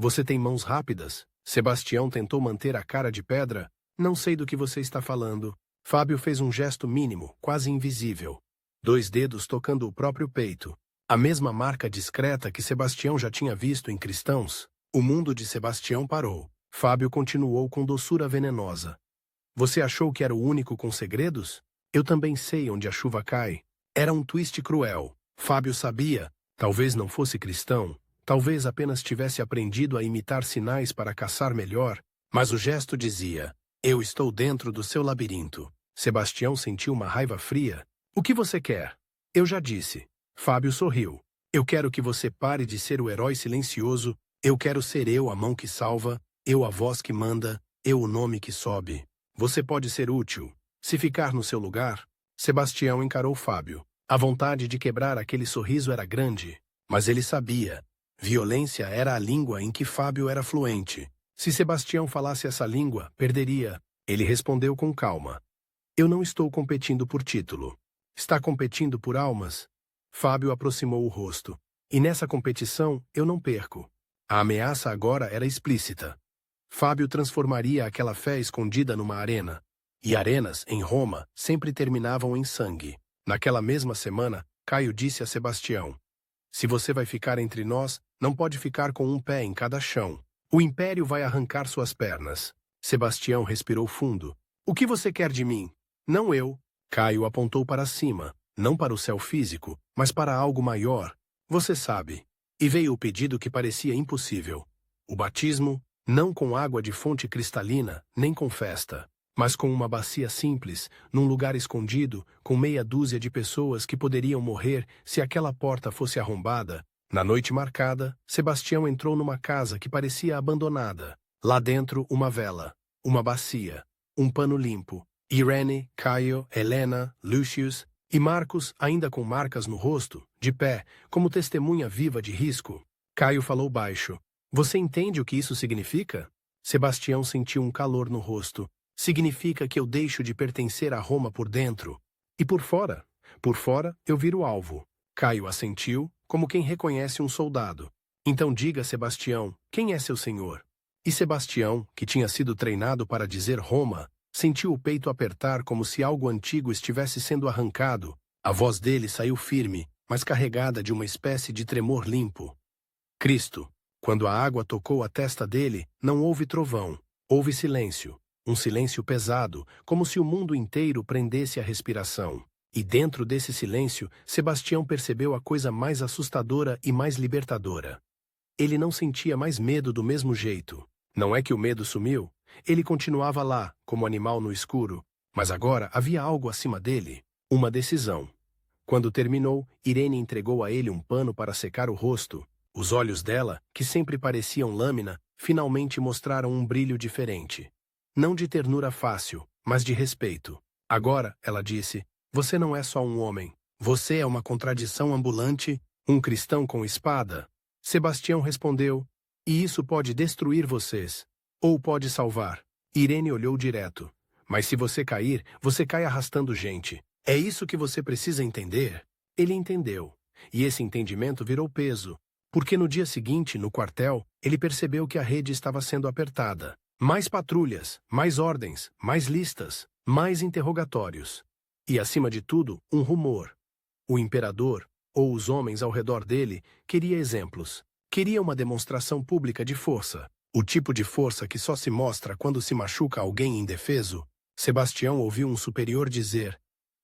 S1: Você tem mãos rápidas. Sebastião tentou manter a cara de pedra. Não sei do que você está falando. Fábio fez um gesto mínimo, quase invisível. 2 dedos tocando o próprio peito. A mesma marca discreta que Sebastião já tinha visto em cristãos. O mundo de Sebastião parou. Fábio continuou com doçura venenosa. Você achou que era o único com segredos? Eu também sei onde a chuva cai. Era um twist cruel. Fábio sabia. Talvez não fosse cristão. Talvez apenas tivesse aprendido a imitar sinais para caçar melhor. Mas o gesto dizia: eu estou dentro do seu labirinto. Sebastião sentiu uma raiva fria. O que você quer? Eu já disse. Fábio sorriu. Eu quero que você pare de ser o herói silencioso. Eu quero ser eu a mão que salva. Eu a voz que manda. Eu o nome que sobe. Você pode ser útil. Se ficar no seu lugar. Sebastião encarou Fábio. A vontade de quebrar aquele sorriso era grande. Mas ele sabia. Violência era a língua em que Fábio era fluente. Se Sebastião falasse essa língua, perderia. Ele respondeu com calma. Eu não estou competindo por título. Está competindo por almas? Fábio aproximou o rosto. E nessa competição, eu não perco. A ameaça agora era explícita. Fábio transformaria aquela fé escondida numa arena. E arenas, em Roma, sempre terminavam em sangue. Naquela mesma semana, Caio disse a Sebastião: se você vai ficar entre nós, não pode ficar com um pé em cada chão. O Império vai arrancar suas pernas. Sebastião respirou fundo. O que você quer de mim? Não eu. Caio apontou para cima, não para o céu físico, mas para algo maior. Você sabe. E veio o pedido que parecia impossível. O batismo, não com água de fonte cristalina, nem com festa, mas com uma bacia simples, num lugar escondido, com meia dúzia de pessoas que poderiam morrer se aquela porta fosse arrombada. Na noite marcada, Sebastião entrou numa casa que parecia abandonada. Lá dentro, uma vela, uma bacia, um pano limpo. Irene, Caio, Helena, Lucius e Marcos, ainda com marcas no rosto, de pé, como testemunha viva de risco. Caio falou baixo. Você entende o que isso significa? Sebastião sentiu um calor no rosto. Significa que eu deixo de pertencer a Roma por dentro. E por fora? Por fora, eu viro alvo. Caio assentiu, como quem reconhece um soldado. Então diga, Sebastião, quem é seu senhor? E Sebastião, que tinha sido treinado para dizer Roma, sentiu o peito apertar como se algo antigo estivesse sendo arrancado. A voz dele saiu firme, mas carregada de uma espécie de tremor limpo. Cristo. Quando a água tocou a testa dele, não houve trovão. Houve silêncio. Um silêncio pesado, como se o mundo inteiro prendesse a respiração. E dentro desse silêncio, Sebastião percebeu a coisa mais assustadora e mais libertadora. Ele não sentia mais medo do mesmo jeito. Não é que o medo sumiu. Ele continuava lá, como animal no escuro. Mas agora havia algo acima dele. Uma decisão. Quando terminou, Irene entregou a ele um pano para secar o rosto. Os olhos dela, que sempre pareciam lâmina, finalmente mostraram um brilho diferente. Não de ternura fácil, mas de respeito. Agora, ela disse, você não é só um homem. Você é uma contradição ambulante, um cristão com espada. Sebastião respondeu, e isso pode destruir vocês, ou pode salvar. Irene olhou direto. Mas se você cair, você cai arrastando gente. É isso que você precisa entender? Ele entendeu. E esse entendimento virou peso. Porque no dia seguinte, no quartel, ele percebeu que a rede estava sendo apertada. Mais patrulhas, mais ordens, mais listas, mais interrogatórios. E, acima de tudo, um rumor. O imperador, ou os homens ao redor dele, queria exemplos. Queria uma demonstração pública de força. O tipo de força que só se mostra quando se machuca alguém indefeso. Sebastião ouviu um superior dizer,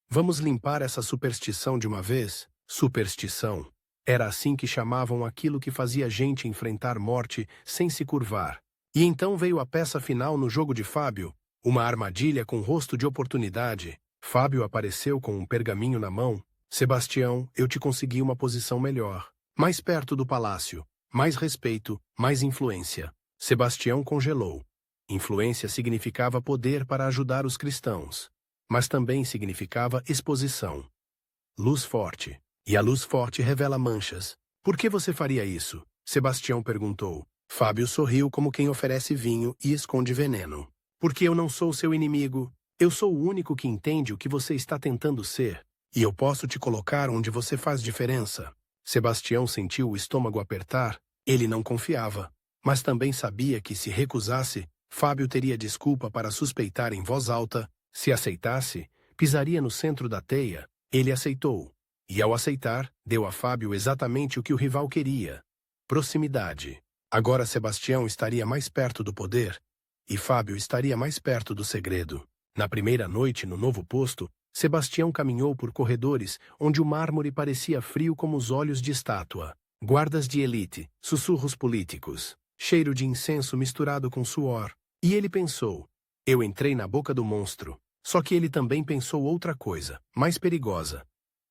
S1: vamos limpar essa superstição de uma vez? Superstição. Era assim que chamavam aquilo que fazia gente enfrentar morte sem se curvar. E então veio a peça final no jogo de Fábio, uma armadilha com rosto de oportunidade. Fábio apareceu com um pergaminho na mão. Sebastião, eu te consegui uma posição melhor. Mais perto do palácio. Mais respeito, mais influência. Sebastião congelou. Influência significava poder para ajudar os cristãos. Mas também significava exposição. Luz forte. E a luz forte revela manchas. Por que você faria isso? Sebastião perguntou. Fábio sorriu como quem oferece vinho e esconde veneno. Porque eu não sou seu inimigo. Eu sou o único que entende o que você está tentando ser. E eu posso te colocar onde você faz diferença. Sebastião sentiu o estômago apertar. Ele não confiava. Mas também sabia que se recusasse, Fábio teria desculpa para suspeitar em voz alta. Se aceitasse, pisaria no centro da teia. Ele aceitou. E ao aceitar, deu a Fábio exatamente o que o rival queria: proximidade. Agora Sebastião estaria mais perto do poder, e Fábio estaria mais perto do segredo. Na primeira noite no novo posto, Sebastião caminhou por corredores onde o mármore parecia frio como os olhos de estátua. Guardas de elite, sussurros políticos, cheiro de incenso misturado com suor. E ele pensou: eu entrei na boca do monstro. Só que ele também pensou outra coisa, mais perigosa.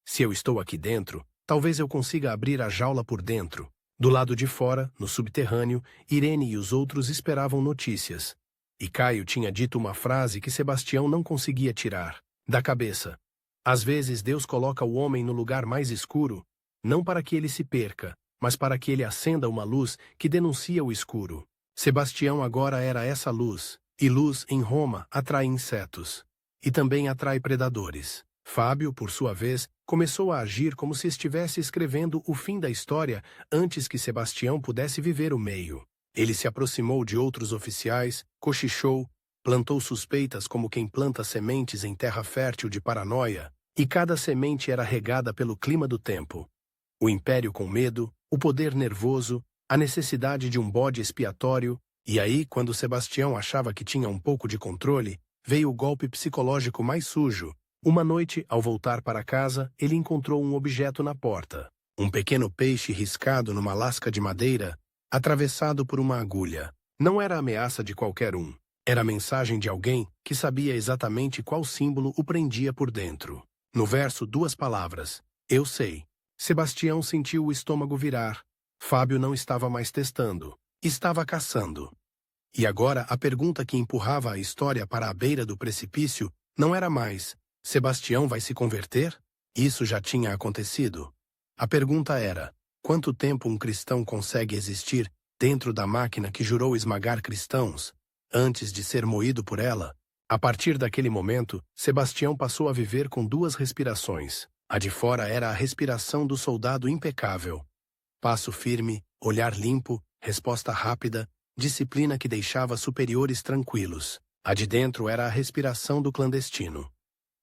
S1: Se eu estou aqui dentro, talvez eu consiga abrir a jaula por dentro. Do lado de fora, no subterrâneo, Irene e os outros esperavam notícias. E Caio tinha dito uma frase que Sebastião não conseguia tirar da cabeça. Às vezes Deus coloca o homem no lugar mais escuro, não para que ele se perca, mas para que ele acenda uma luz que denuncia o escuro. Sebastião agora era essa luz, e luz em Roma atrai insetos. E também atrai predadores. Fábio, por sua vez, começou a agir como se estivesse escrevendo o fim da história antes que Sebastião pudesse viver o meio. Ele se aproximou de outros oficiais, cochichou, plantou suspeitas como quem planta sementes em terra fértil de paranoia, e cada semente era regada pelo clima do tempo. O império com medo, o poder nervoso, a necessidade de um bode expiatório, e aí, quando Sebastião achava que tinha um pouco de controle, veio o golpe psicológico mais sujo. Uma noite, ao voltar para casa, ele encontrou um objeto na porta. Um pequeno peixe riscado numa lasca de madeira, atravessado por uma agulha. Não era a ameaça de qualquer um. Era a mensagem de alguém que sabia exatamente qual símbolo o prendia por dentro. No verso, 2 palavras: eu sei. Sebastião sentiu o estômago virar. Fábio não estava mais testando. Estava caçando. E agora a pergunta que empurrava a história para a beira do precipício não era mais: Sebastião vai se converter? Isso já tinha acontecido. A pergunta era: quanto tempo um cristão consegue existir dentro da máquina que jurou esmagar cristãos, antes de ser moído por ela? A partir daquele momento, Sebastião passou a viver com 2 respirações. A de fora era a respiração do soldado impecável. Passo firme, olhar limpo, resposta rápida, disciplina que deixava superiores tranquilos. A de dentro era a respiração do clandestino.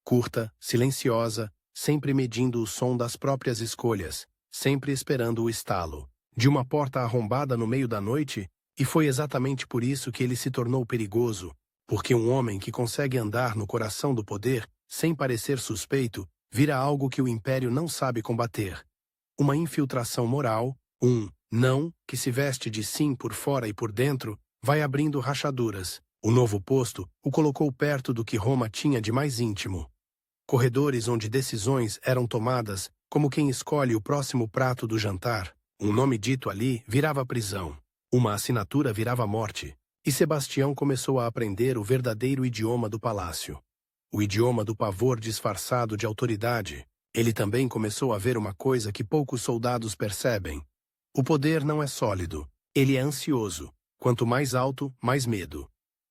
S1: Curta, silenciosa, sempre medindo o som das próprias escolhas, sempre esperando o estalo de uma porta arrombada no meio da noite, e foi exatamente por isso que ele se tornou perigoso, porque um homem que consegue andar no coração do poder, sem parecer suspeito, vira algo que o império não sabe combater. Uma infiltração moral, um não que se veste de sim por fora e por dentro, vai abrindo rachaduras. O novo posto o colocou perto do que Roma tinha de mais íntimo. Corredores onde decisões eram tomadas como quem escolhe o próximo prato do jantar. Um nome dito ali virava prisão. Uma assinatura virava morte. E Sebastião começou a aprender o verdadeiro idioma do palácio. O idioma do pavor disfarçado de autoridade. Ele também começou a ver uma coisa que poucos soldados percebem. O poder não é sólido. Ele é ansioso. Quanto mais alto, mais medo.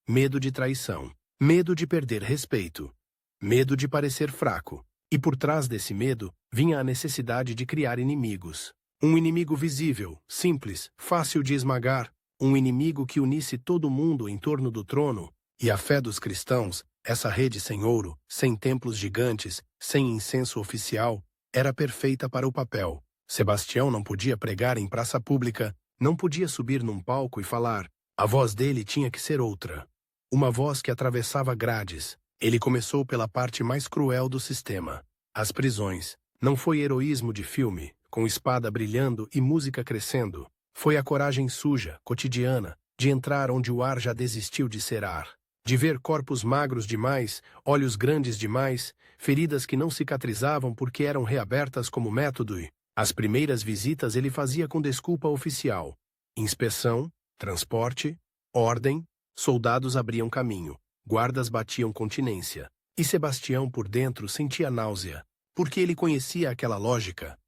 S1: Medo de traição. Medo de perder respeito. Medo de parecer fraco. E por trás desse medo, vinha a necessidade de criar inimigos. Um inimigo visível, simples, fácil de esmagar. Um inimigo que unisse todo mundo em torno do trono. E a fé dos cristãos, essa rede sem ouro, sem templos gigantes, sem incenso oficial, era perfeita para o papel. Sebastião não podia pregar em praça pública, não podia subir num palco e falar. A voz dele tinha que ser outra. Uma voz que atravessava grades. Ele começou pela parte mais cruel do sistema. As prisões. Não foi heroísmo de filme, com espada brilhando e música crescendo. Foi a coragem suja, cotidiana, de entrar onde o ar já desistiu de ser ar. De ver corpos magros demais, olhos grandes demais, feridas que não cicatrizavam porque eram reabertas como método e, as primeiras visitas ele fazia com desculpa oficial. Inspeção, transporte, ordem, soldados abriam caminho, guardas batiam continência. E Sebastião por dentro sentia náusea, porque ele conhecia aquela lógica.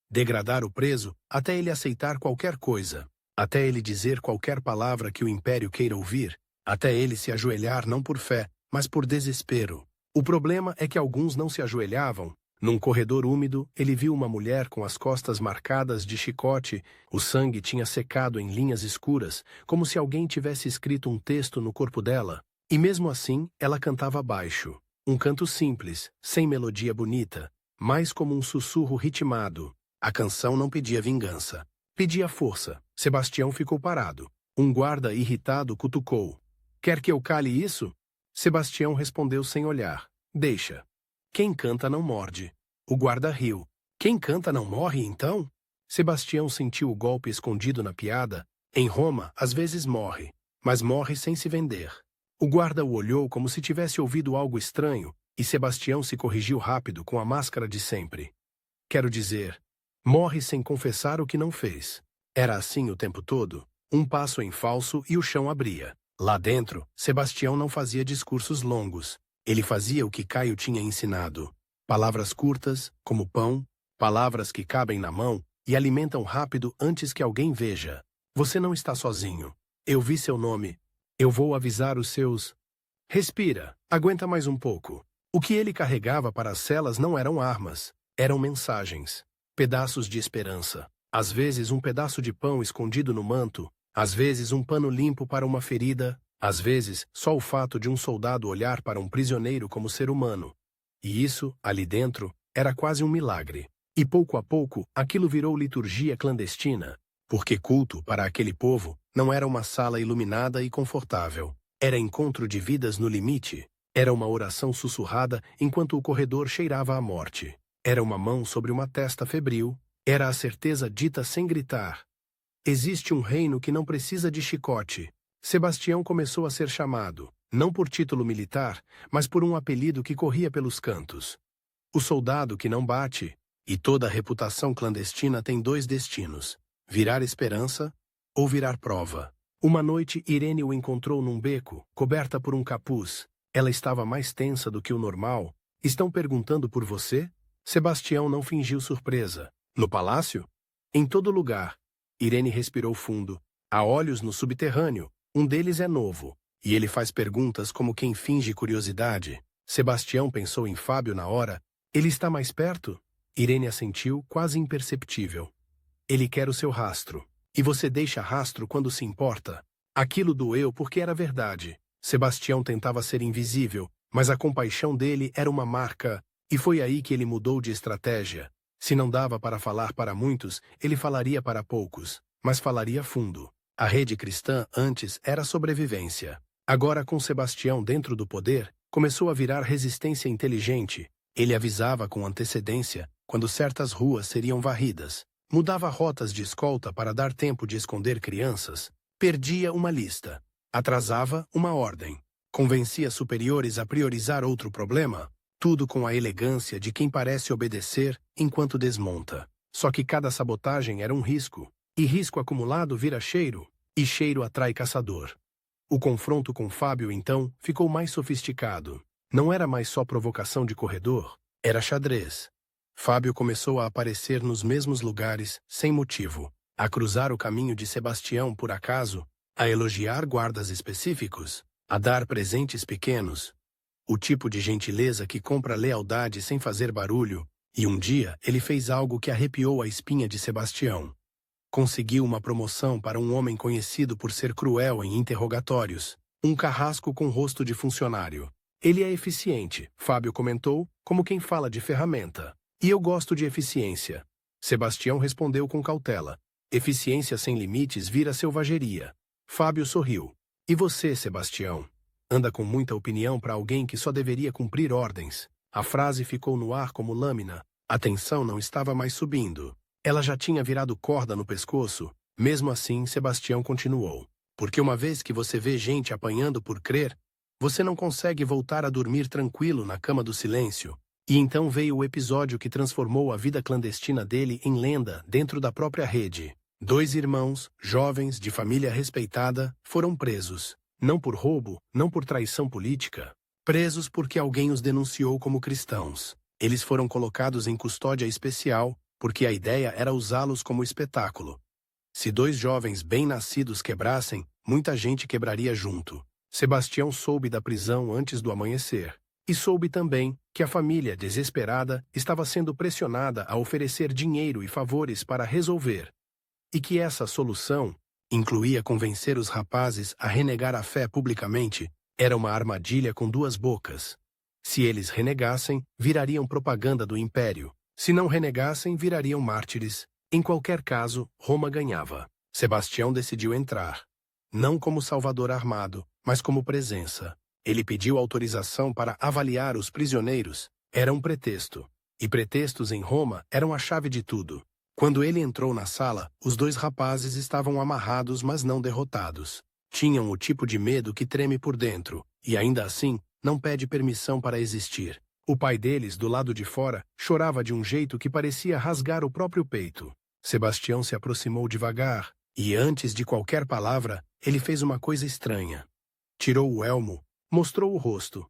S1: Degradar o preso até ele aceitar qualquer coisa, até ele dizer qualquer palavra que o império queira ouvir, até ele se ajoelhar não por fé, mas por desespero. O problema é que alguns não se ajoelhavam, Num corredor úmido, ele viu uma mulher com as costas marcadas de chicote. O sangue tinha secado em linhas escuras, como se alguém tivesse escrito um texto no corpo dela. E mesmo assim, ela cantava baixo. Um canto simples, sem melodia bonita, mais como um sussurro ritmado. A canção não pedia vingança. Pedia força. Sebastião ficou parado. Um guarda irritado cutucou. Quer que eu cale isso? Sebastião respondeu sem olhar. Deixa. Quem canta não morde. O guarda riu. Quem canta não morre, então? Sebastião sentiu o golpe escondido na piada. Em Roma, às vezes morre, mas morre sem se vender. O guarda o olhou como se tivesse ouvido algo estranho, e Sebastião se corrigiu rápido com a máscara de sempre. Quero dizer, morre sem confessar o que não fez. Era assim o tempo todo. Um passo em falso e o chão abria. Lá dentro, Sebastião não fazia discursos longos. Ele fazia o que Caio tinha ensinado. Palavras curtas, como pão, palavras que cabem na mão e alimentam rápido antes que alguém veja. Você não está sozinho. Eu vi seu nome. Eu vou avisar os seus... Respira, aguenta mais um pouco. O que ele carregava para as celas não eram armas, eram mensagens. Pedaços de esperança. Às vezes um pedaço de pão escondido no manto, às vezes um pano limpo para uma ferida, às vezes, só o fato de um soldado olhar para um prisioneiro como ser humano. E isso, ali dentro, era quase um milagre. E pouco a pouco, aquilo virou liturgia clandestina, porque culto, para aquele povo, não era uma sala iluminada e confortável. Era encontro de vidas no limite. Era uma oração sussurrada enquanto o corredor cheirava a morte. Era uma mão sobre uma testa febril. Era a certeza dita sem gritar. Existe um reino que não precisa de chicote. Sebastião começou a ser chamado, não por título militar, mas por um apelido que corria pelos cantos. O soldado que não bate, e toda a reputação clandestina tem dois destinos, virar esperança ou virar prova. Uma noite, Irene o encontrou num beco, coberta por um capuz. Ela estava mais tensa do que o normal. Estão perguntando por você? Sebastião não fingiu surpresa. No palácio? Em todo lugar. Irene respirou fundo. Há olhos no subterrâneo. Um deles é novo, e ele faz perguntas como quem finge curiosidade. Sebastião pensou em Fábio na hora. Ele está mais perto? Irene assentiu, quase imperceptível. Ele quer o seu rastro. E você deixa rastro quando se importa. Aquilo doeu porque era verdade. Sebastião tentava ser invisível, mas a compaixão dele era uma marca, e foi aí que ele mudou de estratégia. Se não dava para falar para muitos, ele falaria para poucos, mas falaria fundo. A rede cristã antes era sobrevivência. Agora, com Sebastião dentro do poder, começou a virar resistência inteligente. Ele avisava com antecedência quando certas ruas seriam varridas. Mudava rotas de escolta para dar tempo de esconder crianças. Perdia uma lista. Atrasava uma ordem. Convencia superiores a priorizar outro problema. Tudo com a elegância de quem parece obedecer enquanto desmonta. Só que cada sabotagem era um risco. E risco acumulado vira cheiro, e cheiro atrai caçador. O confronto com Fábio, então, ficou mais sofisticado. Não era mais só provocação de corredor, era xadrez. Fábio começou a aparecer nos mesmos lugares, sem motivo, a cruzar o caminho de Sebastião por acaso, a elogiar guardas específicos, a dar presentes pequenos. O tipo de gentileza que compra lealdade sem fazer barulho, e um dia ele fez algo que arrepiou a espinha de Sebastião. Conseguiu uma promoção para um homem conhecido por ser cruel em interrogatórios, um carrasco com rosto de funcionário. Ele é eficiente, Fábio comentou, como quem fala de ferramenta. E eu gosto de eficiência. Sebastião respondeu com cautela. Eficiência sem limites vira selvageria. Fábio sorriu. E você, Sebastião? Anda com muita opinião para alguém que só deveria cumprir ordens. A frase ficou no ar como lâmina. A tensão não estava mais subindo. Ela já tinha virado corda no pescoço. Mesmo assim, Sebastião continuou. Porque uma vez que você vê gente apanhando por crer, você não consegue voltar a dormir tranquilo na cama do silêncio. E então veio o episódio que transformou a vida clandestina dele em lenda dentro da própria rede. 2 irmãos, jovens, de família respeitada, foram presos. Não por roubo, não por traição política. Presos porque alguém os denunciou como cristãos. Eles foram colocados em custódia especial, porque a ideia era usá-los como espetáculo. Se 2 jovens bem-nascidos quebrassem, muita gente quebraria junto. Sebastião soube da prisão antes do amanhecer. E soube também que a família, desesperada, estava sendo pressionada a oferecer dinheiro e favores para resolver, e que essa solução incluía convencer os rapazes a renegar a fé publicamente. Era uma armadilha com duas bocas. Se eles renegassem, virariam propaganda do império. Se não renegassem, virariam mártires. Em qualquer caso, Roma ganhava. Sebastião decidiu entrar. Não como salvador armado, mas como presença. Ele pediu autorização para avaliar os prisioneiros. Era um pretexto. E pretextos em Roma eram a chave de tudo. Quando ele entrou na sala, os dois rapazes estavam amarrados, mas não derrotados. Tinham o tipo de medo que treme por dentro, e ainda assim, não pede permissão para existir. O pai deles, do lado de fora, chorava de um jeito que parecia rasgar o próprio peito. Sebastião se aproximou devagar, e antes de qualquer palavra, ele fez uma coisa estranha. Tirou o elmo, mostrou o rosto.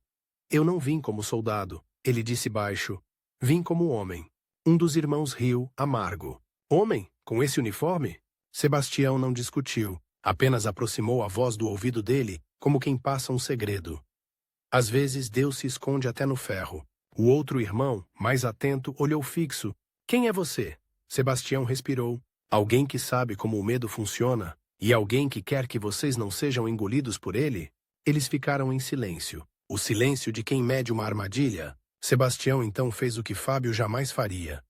S1: Eu não vim como soldado, ele disse baixo. Vim como homem. Um dos irmãos riu, amargo. Homem? Com esse uniforme? Sebastião não discutiu, apenas aproximou a voz do ouvido dele, como quem passa um segredo. Às vezes Deus se esconde até no ferro. O outro irmão, mais atento, olhou fixo. Quem é você? Sebastião respirou. Alguém que sabe como o medo funciona, e alguém que quer que vocês não sejam engolidos por ele? Eles ficaram em silêncio. O silêncio de quem mede uma armadilha. Sebastião então fez o que Fábio jamais faria.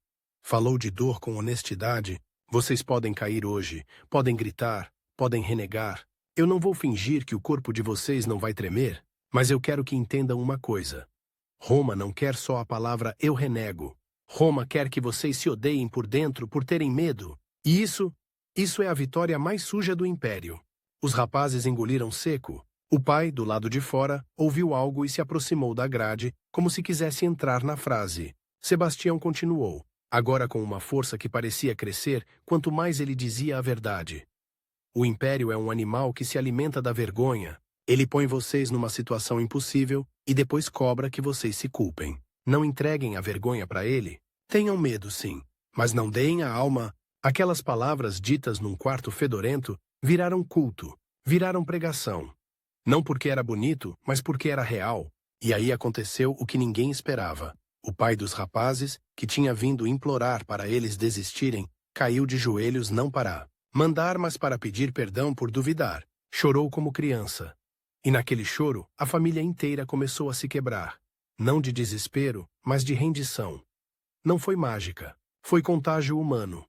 S1: Falou de dor com honestidade. Vocês podem cair hoje, podem gritar, podem renegar. Eu não vou fingir que o corpo de vocês não vai tremer, mas eu quero que entendam uma coisa. Roma não quer só a palavra eu renego. Roma quer que vocês se odeiem por dentro por terem medo. E isso é a vitória mais suja do império. Os rapazes engoliram seco. O pai, do lado de fora, ouviu algo e se aproximou da grade, como se quisesse entrar na frase. Sebastião continuou, agora com uma força que parecia crescer quanto mais ele dizia a verdade. O império é um animal que se alimenta da vergonha. Ele põe vocês numa situação impossível e depois cobra que vocês se culpem. Não entreguem a vergonha para ele. Tenham medo, sim, mas não deem a alma. Aquelas palavras ditas num quarto fedorento viraram culto, viraram pregação. Não porque era bonito, mas porque era real. E aí aconteceu o que ninguém esperava. O pai dos rapazes, que tinha vindo implorar para eles desistirem, caiu de joelhos não para mandar, mas para pedir perdão por duvidar. Chorou como criança. E naquele choro, a família inteira começou a se quebrar. Não de desespero, mas de rendição. Não foi mágica. Foi contágio humano.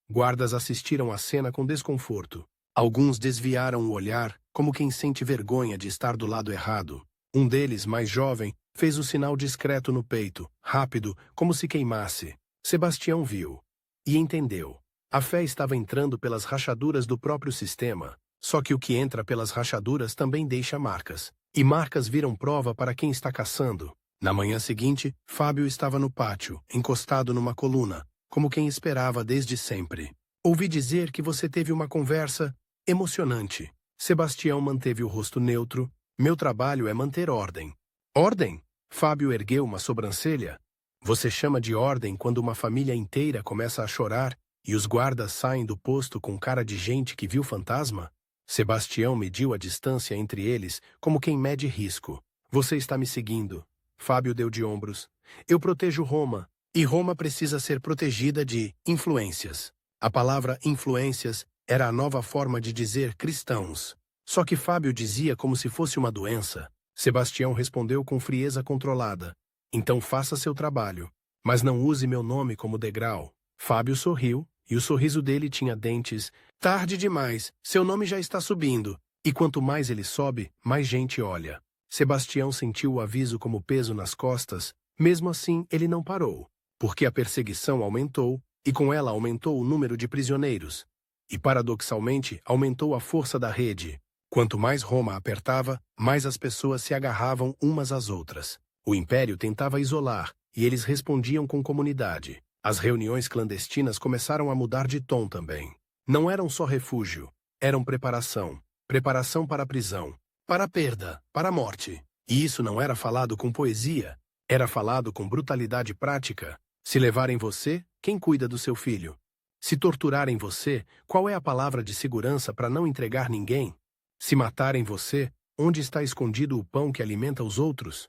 S1: Guardas assistiram à cena com desconforto. Alguns desviaram o olhar, como quem sente vergonha de estar do lado errado. Um deles, mais jovem, fez o sinal discreto no peito, rápido, como se queimasse. Sebastião viu. E entendeu. A fé estava entrando pelas rachaduras do próprio sistema. Só que o que entra pelas rachaduras também deixa marcas. E marcas viram prova para quem está caçando. Na manhã seguinte, Fábio estava no pátio, encostado numa coluna, como quem esperava desde sempre. Ouvi dizer que você teve uma conversa emocionante. Sebastião manteve o rosto neutro. Meu trabalho é manter ordem. Ordem? Fábio ergueu uma sobrancelha. Você chama de ordem quando uma família inteira começa a chorar e os guardas saem do posto com cara de gente que viu fantasma? Sebastião mediu a distância entre eles como quem mede risco. Você está me seguindo. Fábio deu de ombros. Eu protejo Roma, e Roma precisa ser protegida de influências. A palavra influências era a nova forma de dizer cristãos. Só que Fábio dizia como se fosse uma doença. Sebastião respondeu com frieza controlada. Então faça seu trabalho, mas não use meu nome como degrau. Fábio sorriu, e o sorriso dele tinha dentes. Tarde demais, seu nome já está subindo. E quanto mais ele sobe, mais gente olha. Sebastião sentiu o aviso como peso nas costas. Mesmo assim, ele não parou, porque a perseguição aumentou, e com ela aumentou o número de prisioneiros. E, paradoxalmente, aumentou a força da rede. Quanto mais Roma apertava, mais as pessoas se agarravam umas às outras. O império tentava isolar, e eles respondiam com comunidade. As reuniões clandestinas começaram a mudar de tom também. Não eram só refúgio, eram preparação. Preparação para a prisão, para a perda, para a morte. E isso não era falado com poesia, era falado com brutalidade prática. Se levarem você, quem cuida do seu filho? Se torturarem você, qual é a palavra de segurança para não entregar ninguém? Se matarem você, onde está escondido o pão que alimenta os outros?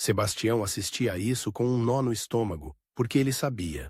S1: Sebastião assistia a isso com um nó no estômago, porque ele sabia.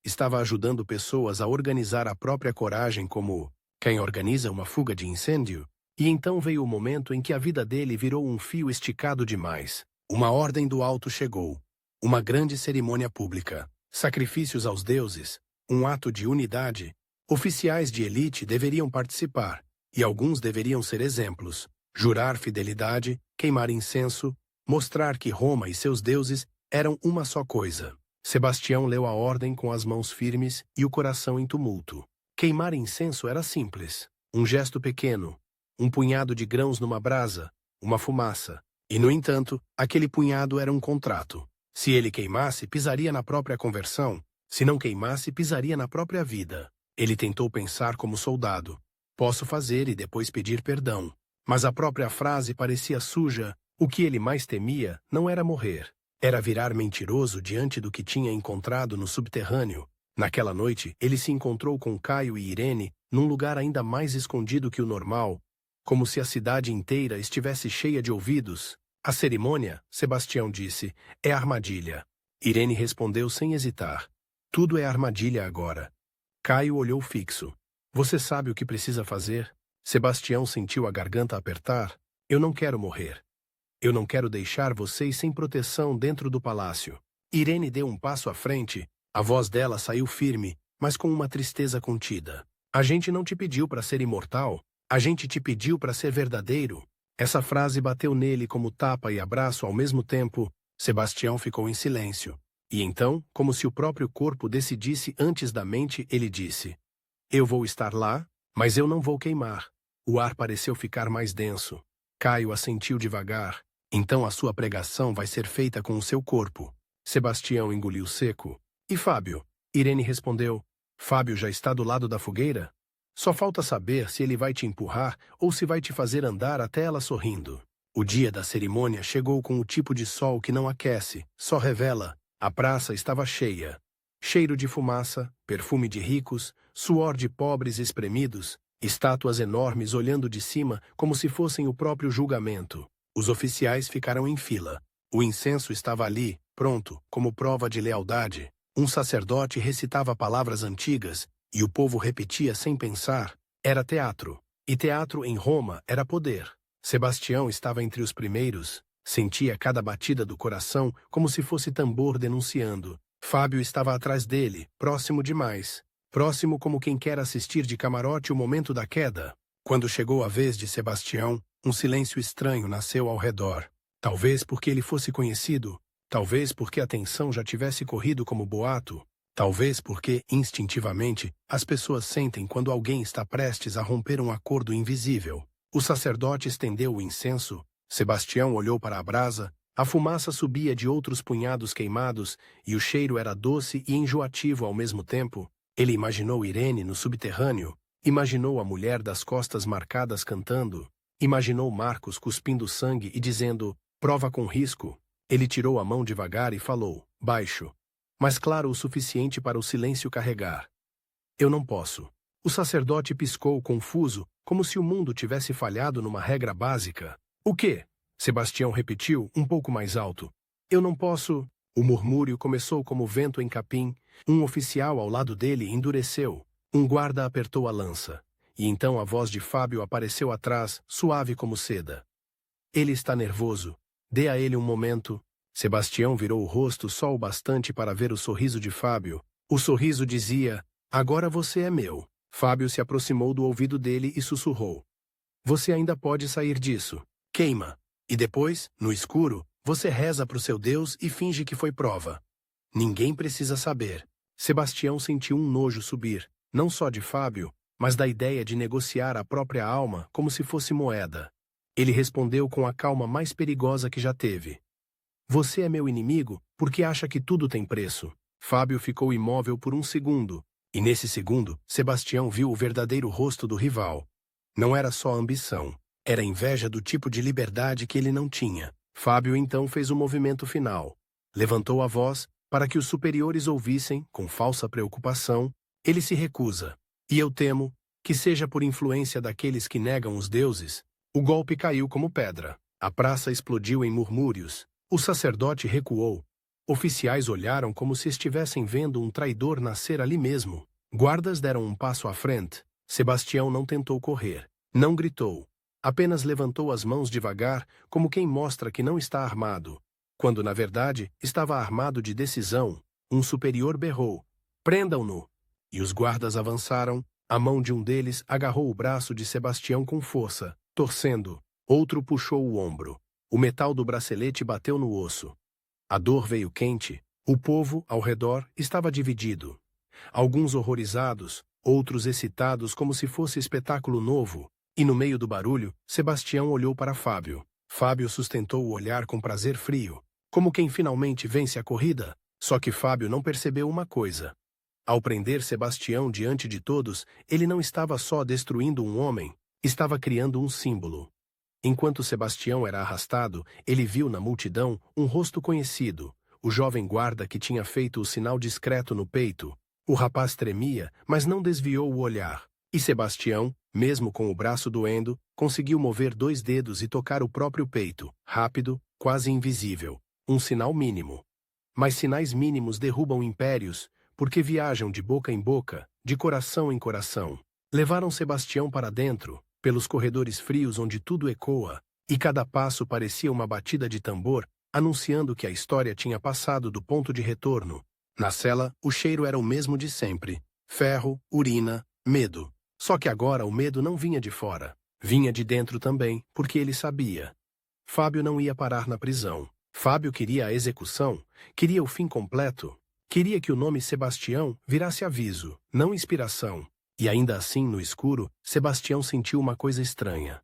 S1: Estava ajudando pessoas a organizar a própria coragem como quem organiza uma fuga de incêndio. E então veio o momento em que a vida dele virou um fio esticado demais. Uma ordem do alto chegou. Uma grande cerimônia pública. Sacrifícios aos deuses. Um ato de unidade. Oficiais de elite deveriam participar. E alguns deveriam ser exemplos. Jurar fidelidade, queimar incenso, mostrar que Roma e seus deuses eram uma só coisa. Sebastião leu a ordem com as mãos firmes e o coração em tumulto. Queimar incenso era simples. Um gesto pequeno. Um punhado de grãos numa brasa, uma fumaça. E, no entanto, aquele punhado era um contrato. Se ele queimasse, pisaria na própria conversão. Se não queimasse, pisaria na própria vida. Ele tentou pensar como soldado. Posso fazer e depois pedir perdão. Mas a própria frase parecia suja. O que ele mais temia não era morrer. Era virar mentiroso diante do que tinha encontrado no subterrâneo. Naquela noite, ele se encontrou com Caio e Irene num lugar ainda mais escondido que o normal, como se a cidade inteira estivesse cheia de ouvidos. A cerimônia, Sebastião disse, é armadilha. Irene respondeu sem hesitar. Tudo é armadilha agora. Caio olhou fixo. Você sabe o que precisa fazer? Sebastião sentiu a garganta apertar. Eu não quero morrer. Eu não quero deixar vocês sem proteção dentro do palácio. Irene deu um passo à frente. A voz dela saiu firme, mas com uma tristeza contida. A gente não te pediu para ser imortal. A gente te pediu para ser verdadeiro. Essa frase bateu nele como tapa e abraço ao mesmo tempo. Sebastião ficou em silêncio. E então, como se o próprio corpo decidisse antes da mente, ele disse: Eu vou estar lá, mas eu não vou queimar. O ar pareceu ficar mais denso. Caio assentiu devagar. Então a sua pregação vai ser feita com o seu corpo. Sebastião engoliu seco. E Fábio? Irene respondeu. Fábio já está do lado da fogueira? Só falta saber se ele vai te empurrar ou se vai te fazer andar até ela sorrindo. O dia da cerimônia chegou com o tipo de sol que não aquece, só revela. A praça estava cheia. Cheiro de fumaça, perfume de ricos, suor de pobres espremidos, estátuas enormes olhando de cima como se fossem o próprio julgamento. Os oficiais ficaram em fila. O incenso estava ali, pronto, como prova de lealdade. Um sacerdote recitava palavras antigas, e o povo repetia sem pensar. Era teatro. E teatro em Roma era poder. Sebastião estava entre os primeiros. Sentia cada batida do coração como se fosse tambor denunciando. Fábio estava atrás dele, próximo demais. Próximo como quem quer assistir de camarote o momento da queda. Quando chegou a vez de Sebastião, um silêncio estranho nasceu ao redor. Talvez porque ele fosse conhecido. Talvez porque a tensão já tivesse corrido como boato. Talvez porque, instintivamente, as pessoas sentem quando alguém está prestes a romper um acordo invisível. O sacerdote estendeu o incenso. Sebastião olhou para a brasa. A fumaça subia de outros punhados queimados e o cheiro era doce e enjoativo ao mesmo tempo. Ele imaginou Irene no subterrâneo. Imaginou a mulher das costas marcadas cantando. Imaginou Marcos cuspindo sangue e dizendo, prova com risco. Ele tirou a mão devagar e falou, baixo, mas claro o suficiente para o silêncio carregar. Eu não posso. O sacerdote piscou confuso, como se o mundo tivesse falhado numa regra básica. O quê? Sebastião repetiu, um pouco mais alto. Eu não posso... O murmúrio começou como vento em capim. Um oficial ao lado dele endureceu. Um guarda apertou a lança. E então a voz de Fábio apareceu atrás, suave como seda. Ele está nervoso. Dê a ele um momento. Sebastião virou o rosto só o bastante para ver o sorriso de Fábio. O sorriso dizia, agora você é meu. Fábio se aproximou do ouvido dele e sussurrou. Você ainda pode sair disso. Queima. E depois, no escuro, você reza para o seu Deus e finge que foi prova. Ninguém precisa saber. Sebastião sentiu um nojo subir, não só de Fábio, mas da ideia de negociar a própria alma como se fosse moeda. Ele respondeu com a calma mais perigosa que já teve. Você é meu inimigo porque acha que tudo tem preço. Fábio ficou imóvel por um segundo, e nesse segundo, Sebastião viu o verdadeiro rosto do rival. Não era só ambição, era inveja do tipo de liberdade que ele não tinha. Fábio então fez o movimento final. Levantou a voz para que os superiores ouvissem, com falsa preocupação, ele se recusa. E eu temo que seja por influência daqueles que negam os deuses. O golpe caiu como pedra. A praça explodiu em murmúrios. O sacerdote recuou. Oficiais olharam como se estivessem vendo um traidor nascer ali mesmo. Guardas deram um passo à frente. Sebastião não tentou correr. Não gritou. Apenas levantou as mãos devagar, como quem mostra que não está armado. Quando, na verdade, estava armado de decisão, um superior berrou: "Prendam-no!" E os guardas avançaram. A mão de um deles agarrou o braço de Sebastião com força, torcendo. Outro puxou o ombro. O metal do bracelete bateu no osso. A dor veio quente. O povo, ao redor, estava dividido. Alguns horrorizados, outros excitados como se fosse espetáculo novo. E no meio do barulho, Sebastião olhou para Fábio. Fábio sustentou o olhar com prazer frio, como quem finalmente vence a corrida. Só que Fábio não percebeu uma coisa. Ao prender Sebastião diante de todos, ele não estava só destruindo um homem, estava criando um símbolo. Enquanto Sebastião era arrastado, ele viu na multidão um rosto conhecido, o jovem guarda que tinha feito o sinal discreto no peito. O rapaz tremia, mas não desviou o olhar. E Sebastião, mesmo com o braço doendo, conseguiu mover 2 dedos e tocar o próprio peito, rápido, quase invisível. Um sinal mínimo. Mas sinais mínimos derrubam impérios, porque viajam de boca em boca, de coração em coração. Levaram Sebastião para dentro, pelos corredores frios onde tudo ecoa, e cada passo parecia uma batida de tambor, anunciando que a história tinha passado do ponto de retorno. Na cela, o cheiro era o mesmo de sempre: ferro, urina, medo. Só que agora o medo não vinha de fora. Vinha de dentro também, porque ele sabia. Fábio não ia parar na prisão. Fábio queria a execução, queria o fim completo. Queria que o nome Sebastião virasse aviso, não inspiração. E ainda assim, no escuro, Sebastião sentiu uma coisa estranha.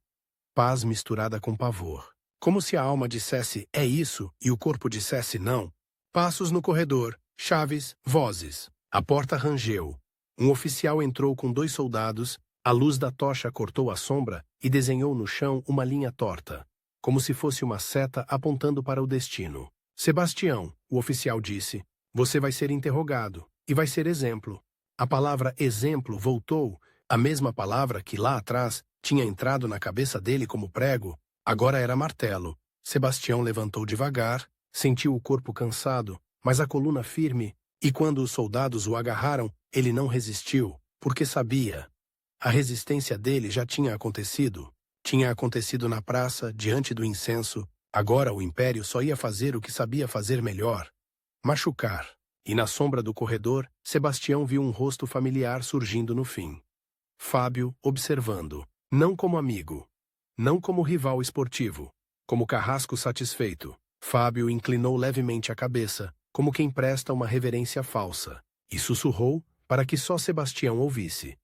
S1: Paz misturada com pavor. Como se a alma dissesse, é isso, e o corpo dissesse não. Passos no corredor, chaves, vozes. A porta rangeu. Um oficial entrou com 2 soldados, a luz da tocha cortou a sombra e desenhou no chão uma linha torta, como se fosse uma seta apontando para o destino. Sebastião, o oficial disse, você vai ser interrogado, e vai ser exemplo. A palavra exemplo voltou, a mesma palavra que lá atrás tinha entrado na cabeça dele como prego, agora era martelo. Sebastião levantou devagar, sentiu o corpo cansado, mas a coluna firme, e quando os soldados o agarraram, ele não resistiu, porque sabia. A resistência dele já tinha acontecido. Tinha acontecido na praça, diante do incenso. Agora o Império só ia fazer o que sabia fazer melhor: machucar. E na sombra do corredor, Sebastião viu um rosto familiar surgindo no fim. Fábio observando, não como amigo, não como rival esportivo, como carrasco satisfeito. Fábio inclinou levemente a cabeça, como quem presta uma reverência falsa, e sussurrou para que só Sebastião ouvisse.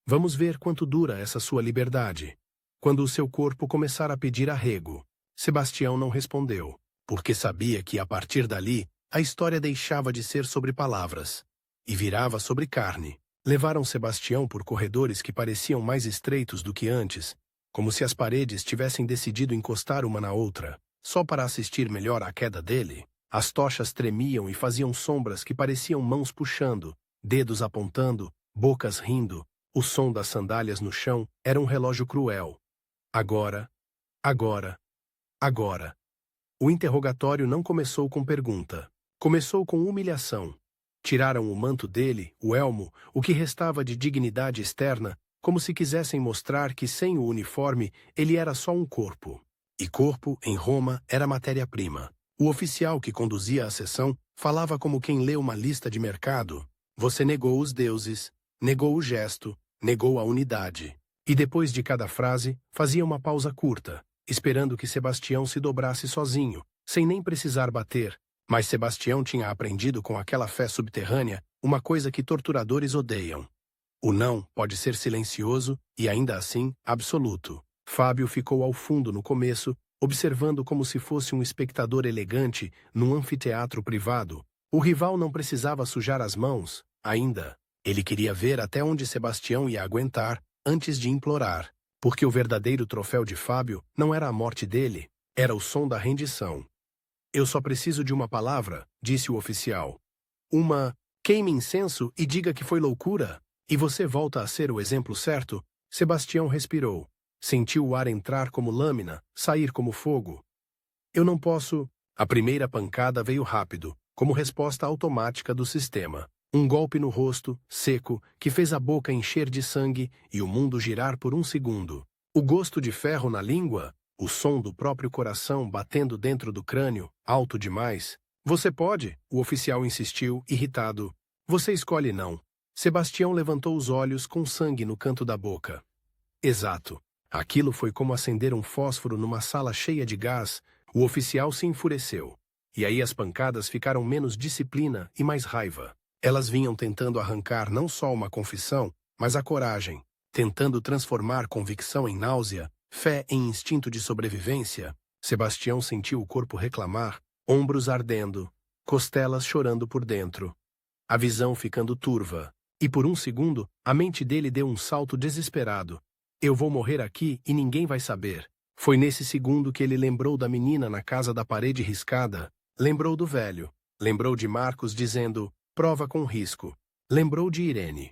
S1: Vamos ver quanto dura essa sua liberdade. Quando o seu corpo começar a pedir arrego. Sebastião não respondeu, porque sabia que, a partir dali, a história deixava de ser sobre palavras e virava sobre carne. Levaram Sebastião por corredores que pareciam mais estreitos do que antes, como se as paredes tivessem decidido encostar uma na outra, só para assistir melhor à queda dele. As tochas tremiam e faziam sombras que pareciam mãos puxando, dedos apontando, bocas rindo. O som das sandálias no chão era um relógio cruel. Agora, agora, agora. O interrogatório não começou com pergunta. Começou com humilhação. Tiraram o manto dele, o elmo, o que restava de dignidade externa, como se quisessem mostrar que sem o uniforme ele era só um corpo. E corpo, em Roma, era matéria-prima. O oficial que conduzia a sessão falava como quem lê uma lista de mercado. Você negou os deuses, negou o gesto, negou a unidade. E depois de cada frase, fazia uma pausa curta, esperando que Sebastião se dobrasse sozinho, sem nem precisar bater. Mas Sebastião tinha aprendido com aquela fé subterrânea uma coisa que torturadores odeiam. O não pode ser silencioso e, ainda assim, absoluto. Fábio ficou ao fundo no começo, observando como se fosse um espectador elegante num anfiteatro privado. O rival não precisava sujar as mãos, ainda. Ele queria ver até onde Sebastião ia aguentar antes de implorar, porque o verdadeiro troféu de Fábio não era a morte dele, era o som da rendição. Eu só preciso de uma palavra, disse o oficial. Uma, queime incenso e diga que foi loucura, e você volta a ser o exemplo certo. Sebastião respirou. Sentiu o ar entrar como lâmina, sair como fogo. Eu não posso... A primeira pancada veio rápido, como resposta automática do sistema. Um golpe no rosto, seco, que fez a boca encher de sangue e o mundo girar por um segundo. O gosto de ferro na língua, o som do próprio coração batendo dentro do crânio, alto demais. Você pode, o oficial insistiu, irritado. Você escolhe não. Sebastião levantou os olhos com sangue no canto da boca. Exato. Aquilo foi como acender um fósforo numa sala cheia de gás. O oficial se enfureceu. E aí as pancadas ficaram menos disciplina e mais raiva. Elas vinham tentando arrancar não só uma confissão, mas a coragem, tentando transformar convicção em náusea, fé em instinto de sobrevivência. Sebastião sentiu o corpo reclamar, ombros ardendo, costelas chorando por dentro. A visão ficando turva. E por um segundo, a mente dele deu um salto desesperado. Eu vou morrer aqui e ninguém vai saber. Foi nesse segundo que ele lembrou da menina na casa da parede riscada, lembrou do velho, lembrou de Marcos dizendo, prova com risco, lembrou de Irene.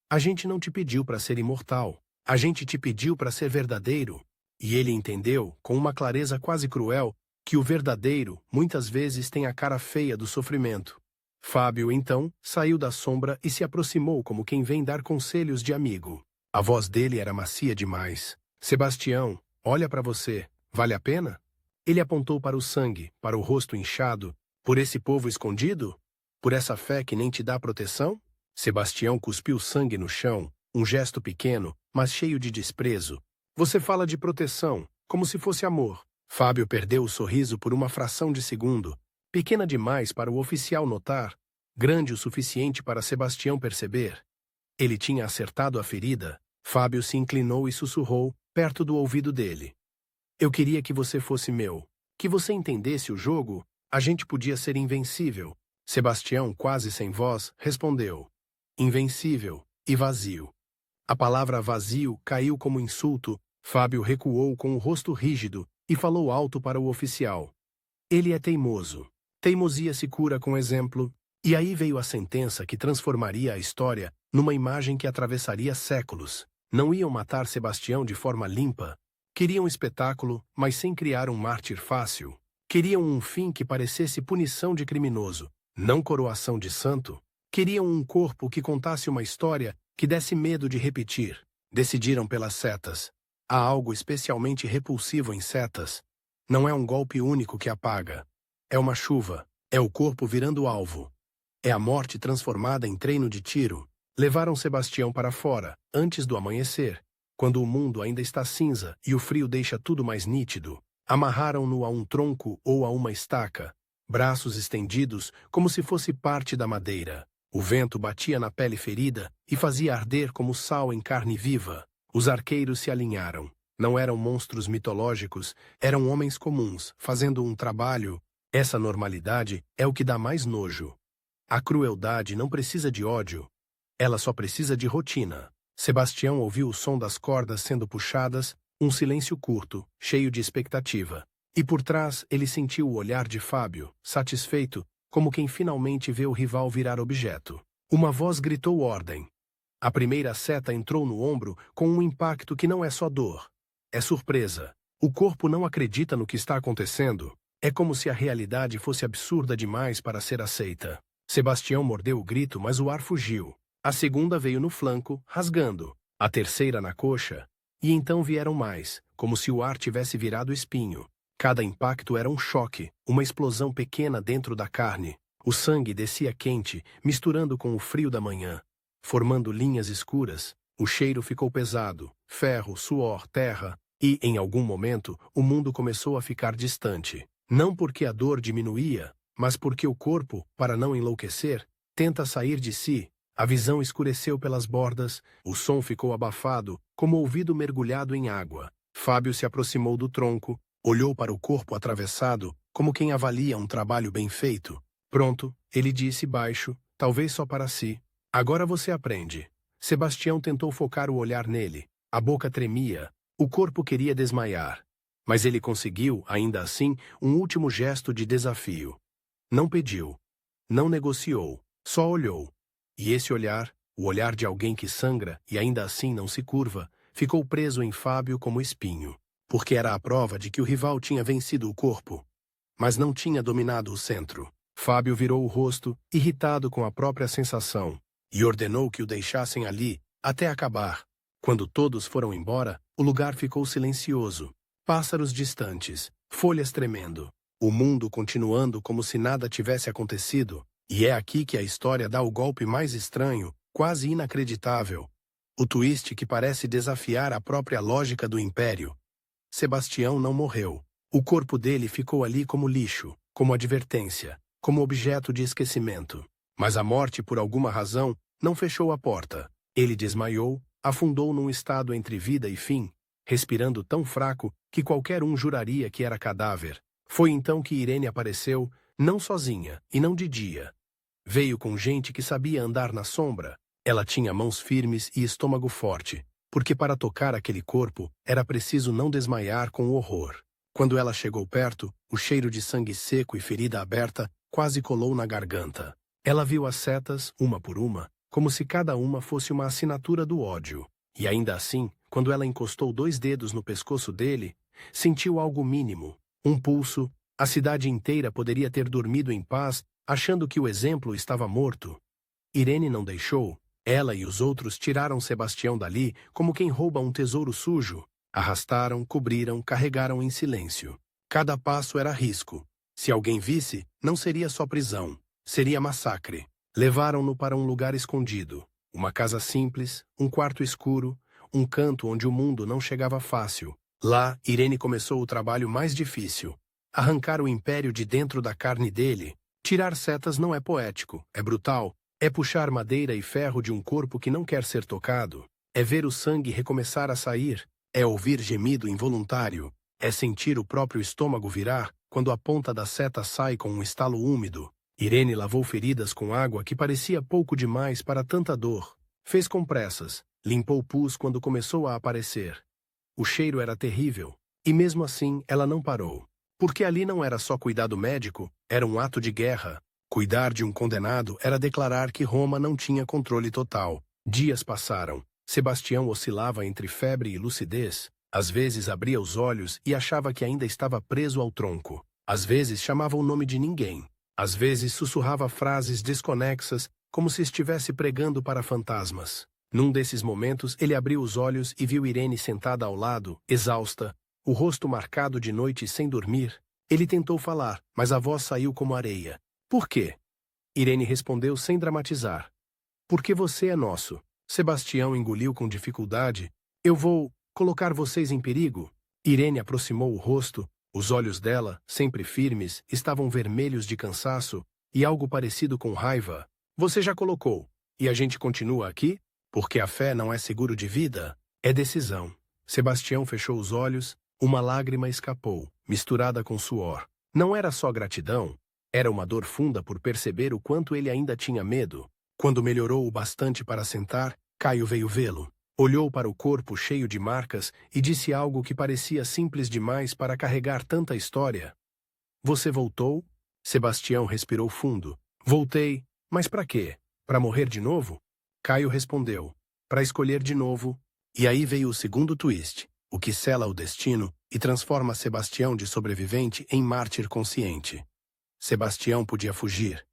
S1: A gente não te pediu para ser imortal, a gente te pediu para ser verdadeiro. E ele entendeu, com uma clareza quase cruel, que o verdadeiro, muitas vezes, tem a cara feia do sofrimento. Fábio, então, saiu da sombra e se aproximou como quem vem dar conselhos de amigo. A voz dele era macia demais. Sebastião, olha para você, vale a pena? Ele apontou para o sangue, para o rosto inchado. Por esse povo escondido? Por essa fé que nem te dá proteção? Sebastião cuspiu sangue no chão, um gesto pequeno, mas cheio de desprezo. Você fala de proteção, como se fosse amor. Fábio perdeu o sorriso por uma fração de segundo, pequena demais para o oficial notar, grande o suficiente para Sebastião perceber. Ele tinha acertado a ferida. Fábio se inclinou e sussurrou, perto do ouvido dele. Eu queria que você fosse meu. Que você entendesse o jogo, a gente podia ser invencível. Sebastião, quase sem voz, respondeu. Invencível e vazio. A palavra vazio caiu como insulto. Fábio recuou com o rosto rígido e falou alto para o oficial. Ele é teimoso. Teimosia se cura com exemplo. E aí veio a sentença que transformaria a história numa imagem que atravessaria séculos. Não iam matar Sebastião de forma limpa. Queriam espetáculo, mas sem criar um mártir fácil. Queriam um fim que parecesse punição de criminoso, não coroação de santo. Queriam um corpo que contasse uma história que desse medo de repetir. Decidiram pelas setas. Há algo especialmente repulsivo em setas. Não é um golpe único que apaga. É uma chuva. É o corpo virando alvo. É a morte transformada em treino de tiro. Levaram Sebastião para fora, antes do amanhecer, quando o mundo ainda está cinza e o frio deixa tudo mais nítido. Amarraram-no a um tronco ou a uma estaca, braços estendidos como se fosse parte da madeira. O vento batia na pele ferida e fazia arder como sal em carne viva. Os arqueiros se alinharam. Não eram monstros mitológicos, eram homens comuns, fazendo um trabalho. Essa normalidade é o que dá mais nojo. A crueldade não precisa de ódio. Ela só precisa de rotina. Sebastião ouviu o som das cordas sendo puxadas, um silêncio curto, cheio de expectativa. E por trás ele sentiu o olhar de Fábio, satisfeito, como quem finalmente vê o rival virar objeto. Uma voz gritou ordem. A primeira seta entrou no ombro com um impacto que não é só dor. É surpresa. O corpo não acredita no que está acontecendo. É como se a realidade fosse absurda demais para ser aceita. Sebastião mordeu o grito, mas o ar fugiu. A segunda veio no flanco, rasgando. A terceira na coxa. E então vieram mais, como se o ar tivesse virado espinho. Cada impacto era um choque, uma explosão pequena dentro da carne. O sangue descia quente, misturando com o frio da manhã, formando linhas escuras. O cheiro ficou pesado, ferro, suor, terra. E, em algum momento, o mundo começou a ficar distante. Não porque a dor diminuía, mas porque o corpo, para não enlouquecer, tenta sair de si. A visão escureceu pelas bordas, o som ficou abafado, como ouvido mergulhado em água. Fábio se aproximou do tronco, olhou para o corpo atravessado, como quem avalia um trabalho bem feito. Pronto, ele disse baixo, talvez só para si. Agora você aprende. Sebastião tentou focar o olhar nele. A boca tremia, o corpo queria desmaiar. Mas ele conseguiu, ainda assim, um último gesto de desafio. Não pediu. Não negociou. Só olhou. E esse olhar, o olhar de alguém que sangra e ainda assim não se curva, ficou preso em Fábio como espinho. Porque era a prova de que o rival tinha vencido o corpo. mas não tinha dominado o centro. Fábio virou o rosto, irritado com a própria sensação, e ordenou que o deixassem ali, até acabar. Quando todos foram embora, o lugar ficou silencioso. Pássaros distantes, folhas tremendo, o mundo continuando como se nada tivesse acontecido. E é aqui que a história dá o golpe mais estranho, quase inacreditável. O twist que parece desafiar a própria lógica do Império. Sebastião não morreu. O corpo dele ficou ali como lixo, como advertência, como objeto de esquecimento. Mas a morte, por alguma razão, não fechou a porta. Ele desmaiou, afundou num estado entre vida e fim, respirando tão fraco que qualquer um juraria que era cadáver. Foi então que Irene apareceu, não sozinha, e não de dia. Veio com gente que sabia andar na sombra. Ela tinha mãos firmes e estômago forte, porque para tocar aquele corpo era preciso não desmaiar com o horror. Quando ela chegou perto, o cheiro de sangue seco e ferida aberta quase colou na garganta. Ela viu as setas, uma por uma, como se cada uma fosse uma assinatura do ódio. E ainda assim, quando ela encostou 2 dedos no pescoço dele, sentiu algo mínimo, um pulso. A cidade inteira poderia ter dormido em paz, achando que o exemplo estava morto. Irene não deixou. Ela e os outros tiraram Sebastião dali como quem rouba um tesouro sujo. Arrastaram, cobriram, carregaram em silêncio. Cada passo era risco. Se alguém visse, não seria só prisão, seria massacre. Levaram-no para um lugar escondido. Uma casa simples, um quarto escuro, um canto onde o mundo não chegava fácil. Lá, Irene começou o trabalho mais difícil. Arrancar o império de dentro da carne dele. Tirar setas não é poético, é brutal. É puxar madeira e ferro de um corpo que não quer ser tocado. É ver o sangue recomeçar a sair. É ouvir gemido involuntário. É sentir o próprio estômago virar quando a ponta da seta sai com um estalo úmido. Irene lavou feridas com água que parecia pouco demais para tanta dor. Fez com pressas. Limpou pus quando começou a aparecer. O cheiro era terrível. E mesmo assim, ela não parou. Porque ali não era só cuidado médico, era um ato de guerra. Cuidar de um condenado era declarar que Roma não tinha controle total. Dias passaram. Sebastião oscilava entre febre e lucidez. Às vezes abria os olhos e achava que ainda estava preso ao tronco. Às vezes chamava o nome de ninguém. Às vezes sussurrava frases desconexas, como se estivesse pregando para fantasmas. Num desses momentos, ele abriu os olhos e viu Irene sentada ao lado, exausta, o rosto marcado de noite sem dormir. Ele tentou falar, mas a voz saiu como areia. Por quê? Irene respondeu sem dramatizar. Porque você é nosso. Sebastião engoliu com dificuldade. Eu vou colocar vocês em perigo. Irene aproximou o rosto. Os olhos dela, sempre firmes, estavam vermelhos de cansaço e algo parecido com raiva. Você já colocou. E a gente continua aqui? Porque a fé não é seguro de vida. É decisão. Sebastião fechou os olhos. Uma lágrima escapou, misturada com suor. Não era só gratidão. Era uma dor funda por perceber o quanto ele ainda tinha medo. Quando melhorou o bastante para sentar, Caio veio vê-lo. Olhou para o corpo cheio de marcas e disse algo que parecia simples demais para carregar tanta história. Você voltou? Sebastião respirou fundo. Voltei. Mas para quê? Para morrer de novo? Caio respondeu. Para escolher de novo. E aí veio o segundo twist, o que sela o destino e transforma Sebastião de sobrevivente em mártir consciente. Sebastião podia fugir.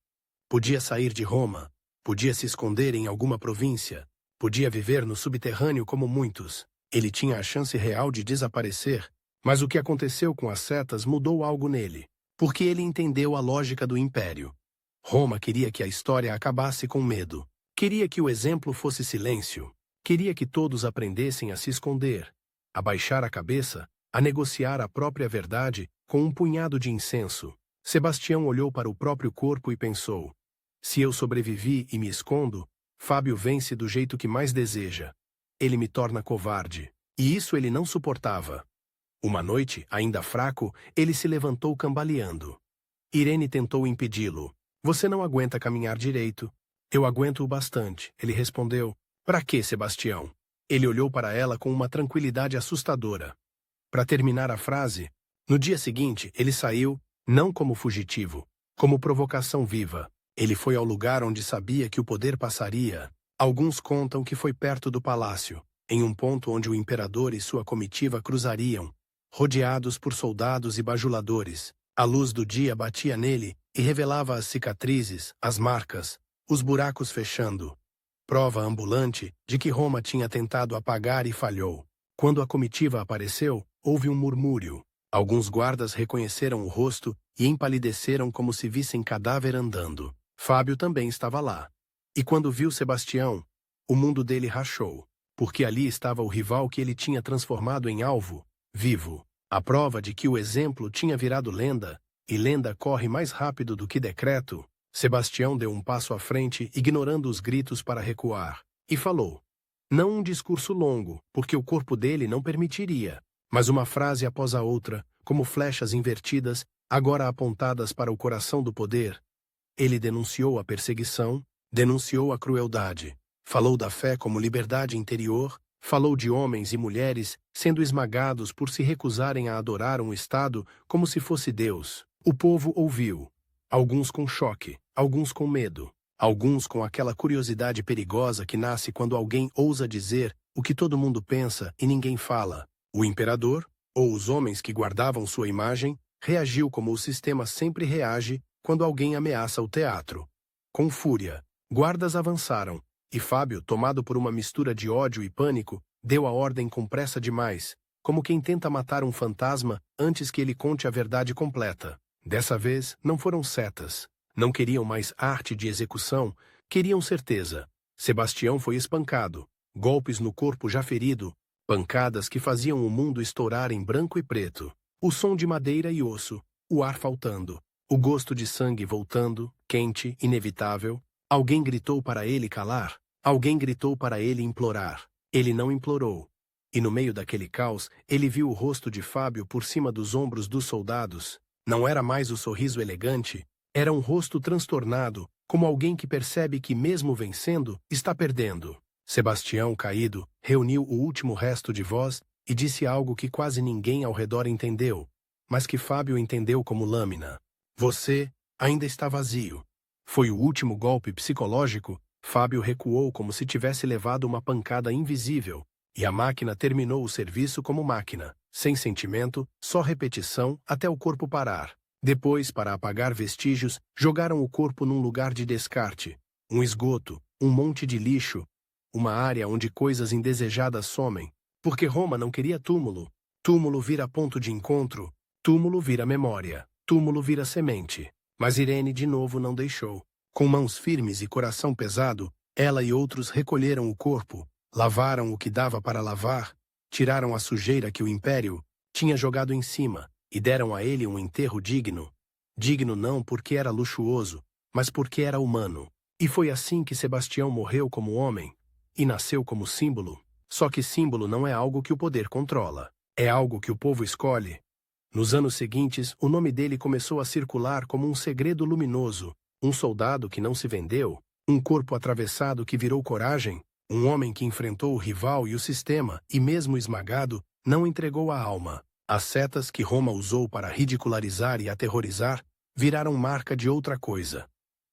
S1: Podia sair de Roma. Podia se esconder em alguma província. Podia viver no subterrâneo como muitos. Ele tinha a chance real de desaparecer. Mas o que aconteceu com as setas mudou algo nele. Porque ele entendeu a lógica do império. Roma queria que a história acabasse com medo. Queria que o exemplo fosse silêncio. Queria que todos aprendessem a se esconder, a baixar a cabeça, a negociar a própria verdade com um punhado de incenso. Sebastião olhou para o próprio corpo e pensou: se eu sobrevivi e me escondo, Fábio vence do jeito que mais deseja. Ele me torna covarde. E isso ele não suportava. Uma noite, ainda fraco, ele se levantou cambaleando. Irene tentou impedi-lo. Você não aguenta caminhar direito. Eu aguento o bastante, ele respondeu. Para quê, Sebastião? Ele olhou para ela com uma tranquilidade assustadora. Para terminar a frase, no dia seguinte, ele saiu, não como fugitivo, como provocação viva. Ele foi ao lugar onde sabia que o poder passaria. Alguns contam que foi perto do palácio, em um ponto onde o imperador e sua comitiva cruzariam, rodeados por soldados e bajuladores. A luz do dia batia nele e revelava as cicatrizes, as marcas, os buracos fechando. Prova ambulante de que Roma tinha tentado apagar e falhou. Quando a comitiva apareceu, houve um murmúrio. Alguns guardas reconheceram o rosto e empalideceram como se vissem cadáver andando. Fábio também estava lá. E quando viu Sebastião, o mundo dele rachou, porque ali estava o rival que ele tinha transformado em alvo, vivo. A prova de que o exemplo tinha virado lenda, e lenda corre mais rápido do que decreto. Sebastião deu um passo à frente, ignorando os gritos para recuar, e falou. Não um discurso longo, porque o corpo dele não permitiria, mas uma frase após a outra, como flechas invertidas, agora apontadas para o coração do poder. Ele denunciou a perseguição, denunciou a crueldade, falou da fé como liberdade interior, falou de homens e mulheres sendo esmagados por se recusarem a adorar um Estado como se fosse Deus. O povo ouviu, alguns com choque, alguns com medo, alguns com aquela curiosidade perigosa que nasce quando alguém ousa dizer o que todo mundo pensa e ninguém fala. O imperador, ou os homens que guardavam sua imagem, reagiu como o sistema sempre reage quando alguém ameaça o teatro. Com fúria, guardas avançaram, e Fábio, tomado por uma mistura de ódio e pânico, deu a ordem com pressa demais, como quem tenta matar um fantasma antes que ele conte a verdade completa. Dessa vez, não foram setas. Não queriam mais arte de execução, queriam certeza. Sebastião foi espancado, golpes no corpo já ferido, pancadas que faziam o mundo estourar em branco e preto. O som de madeira e osso, o ar faltando, o gosto de sangue voltando, quente, inevitável. Alguém gritou para ele calar, alguém gritou para ele implorar. Ele não implorou. E no meio daquele caos, ele viu o rosto de Fábio por cima dos ombros dos soldados. Não era mais o sorriso elegante, era um rosto transtornado, como alguém que percebe que, mesmo vencendo, está perdendo. Sebastião, caído, reuniu o último resto de voz e disse algo que quase ninguém ao redor entendeu, mas que Fábio entendeu como lâmina. Você ainda está vazio. Foi o último golpe psicológico. Fábio recuou como se tivesse levado uma pancada invisível, e a máquina terminou o serviço como máquina, sem sentimento, só repetição até o corpo parar. Depois, para apagar vestígios, jogaram o corpo num lugar de descarte, um esgoto, um monte de lixo, uma área onde coisas indesejadas somem, porque Roma não queria túmulo. Túmulo vira ponto de encontro, túmulo vira memória, túmulo vira semente. Mas Irene de novo não deixou. Com mãos firmes e coração pesado, ela e outros recolheram o corpo, lavaram o que dava para lavar, tiraram a sujeira que o império tinha jogado em cima e deram a ele um enterro digno. Digno não porque era luxuoso, mas porque era humano. E foi assim que Sebastião morreu como homem e nasceu como símbolo. Só que símbolo não é algo que o poder controla, é algo que o povo escolhe. Nos anos seguintes, o nome dele começou a circular como um segredo luminoso, um soldado que não se vendeu, um corpo atravessado que virou coragem, um homem que enfrentou o rival e o sistema e, mesmo esmagado, não entregou a alma. As setas que Roma usou para ridicularizar e aterrorizar viraram marca de outra coisa.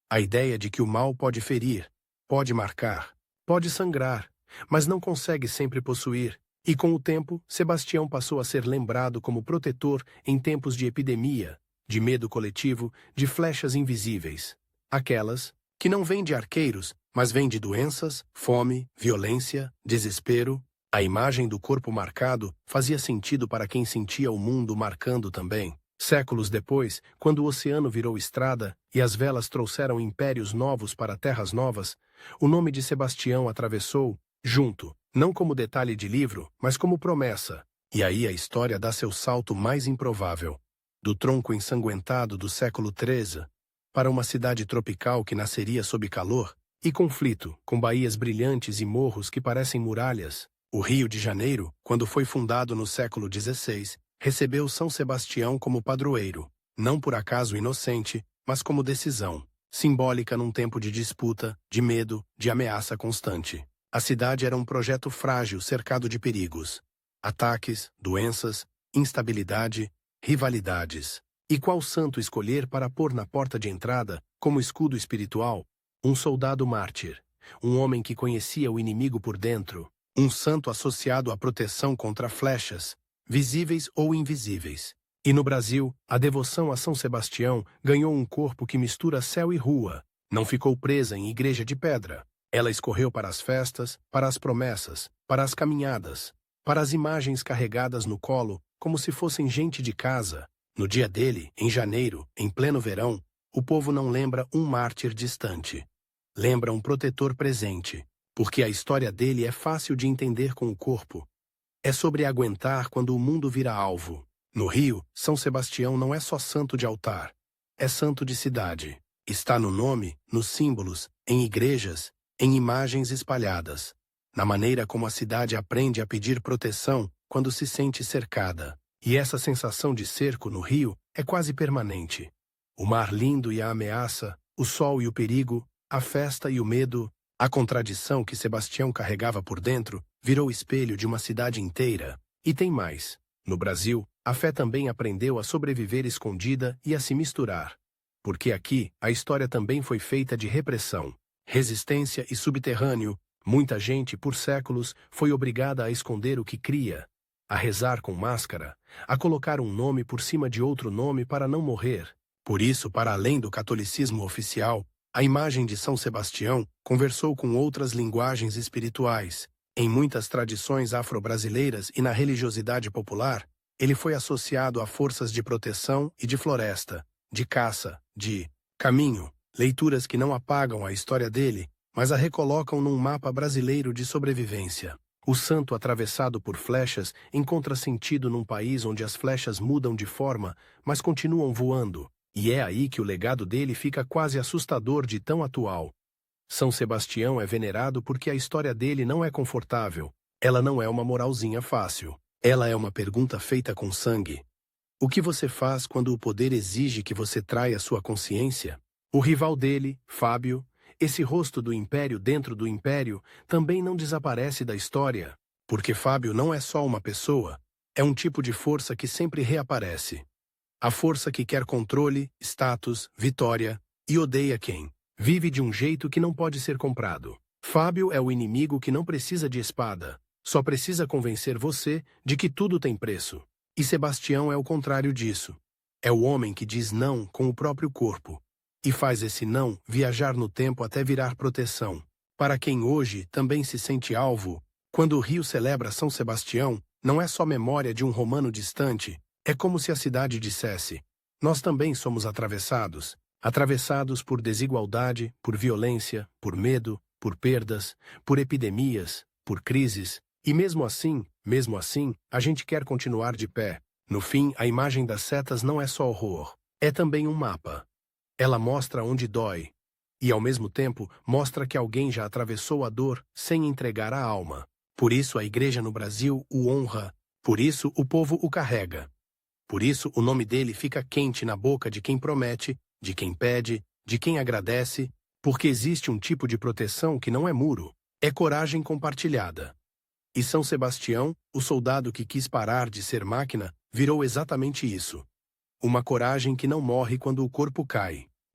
S1: A ideia de que o mal pode ferir, pode marcar, pode sangrar, mas não consegue sempre possuir. E com o tempo, Sebastião passou a ser lembrado como protetor em tempos de epidemia, de medo coletivo, de flechas invisíveis. Aquelas que não vêm de arqueiros, mas vêm de doenças, fome, violência, desespero. A imagem do corpo marcado fazia sentido para quem sentia o mundo marcando também. Séculos depois, quando o oceano virou estrada e as velas trouxeram impérios novos para terras novas, o nome de Sebastião atravessou, junto, não como detalhe de livro, mas como promessa. E aí a história dá seu salto mais improvável. Do tronco ensanguentado do século XIII, para uma cidade tropical que nasceria sob calor e conflito, com baías brilhantes e morros que parecem muralhas. O Rio de Janeiro, quando foi fundado no século XVI, recebeu São Sebastião como padroeiro, não por acaso inocente, mas como decisão, simbólica num tempo de disputa, de medo, de ameaça constante. A cidade era um projeto frágil cercado de perigos. Ataques, doenças, instabilidade, rivalidades. E qual santo escolher para pôr na porta de entrada, como escudo espiritual? Um soldado mártir, um homem que conhecia o inimigo por dentro, um santo associado à proteção contra flechas, visíveis ou invisíveis. E no Brasil, a devoção a São Sebastião ganhou um corpo que mistura céu e rua. Não ficou presa em igreja de pedra. Ela escorreu para as festas, para as promessas, para as caminhadas, para as imagens carregadas no colo, como se fossem gente de casa. No dia dele, em janeiro, em pleno verão, o povo não lembra um mártir distante. Lembra um protetor presente, porque a história dele é fácil de entender com o corpo. É sobre aguentar quando o mundo vira alvo. No Rio, São Sebastião não é só santo de altar, é santo de cidade. Está no nome, nos símbolos, em igrejas, em imagens espalhadas, na maneira como a cidade aprende a pedir proteção quando se sente cercada. E essa sensação de cerco no Rio é quase permanente. O mar lindo e a ameaça, o sol e o perigo, a festa e o medo, a contradição que Sebastião carregava por dentro virou espelho de uma cidade inteira. E tem mais. No Brasil, a fé também aprendeu a sobreviver escondida e a se misturar. Porque aqui, a história também foi feita de repressão, resistência e subterrâneo. Muita gente, por séculos, foi obrigada a esconder o que cria, a rezar com máscara, a colocar um nome por cima de outro nome para não morrer. Por isso, para além do catolicismo oficial, a imagem de São Sebastião conversou com outras linguagens espirituais. Em muitas tradições afro-brasileiras e na religiosidade popular, ele foi associado a forças de proteção e de floresta, de caça, de caminho, leituras que não apagam a história dele, mas a recolocam num mapa brasileiro de sobrevivência. O santo atravessado por flechas encontra sentido num país onde as flechas mudam de forma, mas continuam voando, e é aí que o legado dele fica quase assustador de tão atual. São Sebastião é venerado porque a história dele não é confortável. Ela não é uma moralzinha fácil. Ela é uma pergunta feita com sangue. O que você faz quando o poder exige que você traia sua consciência? O rival dele, Fábio, esse rosto do império dentro do império, também não desaparece da história. Porque Fábio não é só uma pessoa, é um tipo de força que sempre reaparece. A força que quer controle, status, vitória, e odeia quem vive de um jeito que não pode ser comprado. Fábio é o inimigo que não precisa de espada, só precisa convencer você de que tudo tem preço. E Sebastião é o contrário disso. É o homem que diz não com o próprio corpo, e faz esse não viajar no tempo até virar proteção. Para quem hoje também se sente alvo, quando o Rio celebra São Sebastião, não é só memória de um romano distante, é como se a cidade dissesse: nós também somos atravessados. Atravessados por desigualdade, por violência, por medo, por perdas, por epidemias, por crises, e mesmo assim, a gente quer continuar de pé. No fim, a imagem das setas não é só horror, é também um mapa. Ela mostra onde dói, e ao mesmo tempo mostra que alguém já atravessou a dor sem entregar a alma. Por isso a igreja no Brasil o honra, por isso o povo o carrega. Por isso o nome dele fica quente na boca de quem promete, de quem pede, de quem agradece, porque existe um tipo de proteção que não é muro, é coragem compartilhada. E São Sebastião, o soldado que quis parar de ser máquina, virou exatamente isso. Uma coragem que não morre quando o corpo cai.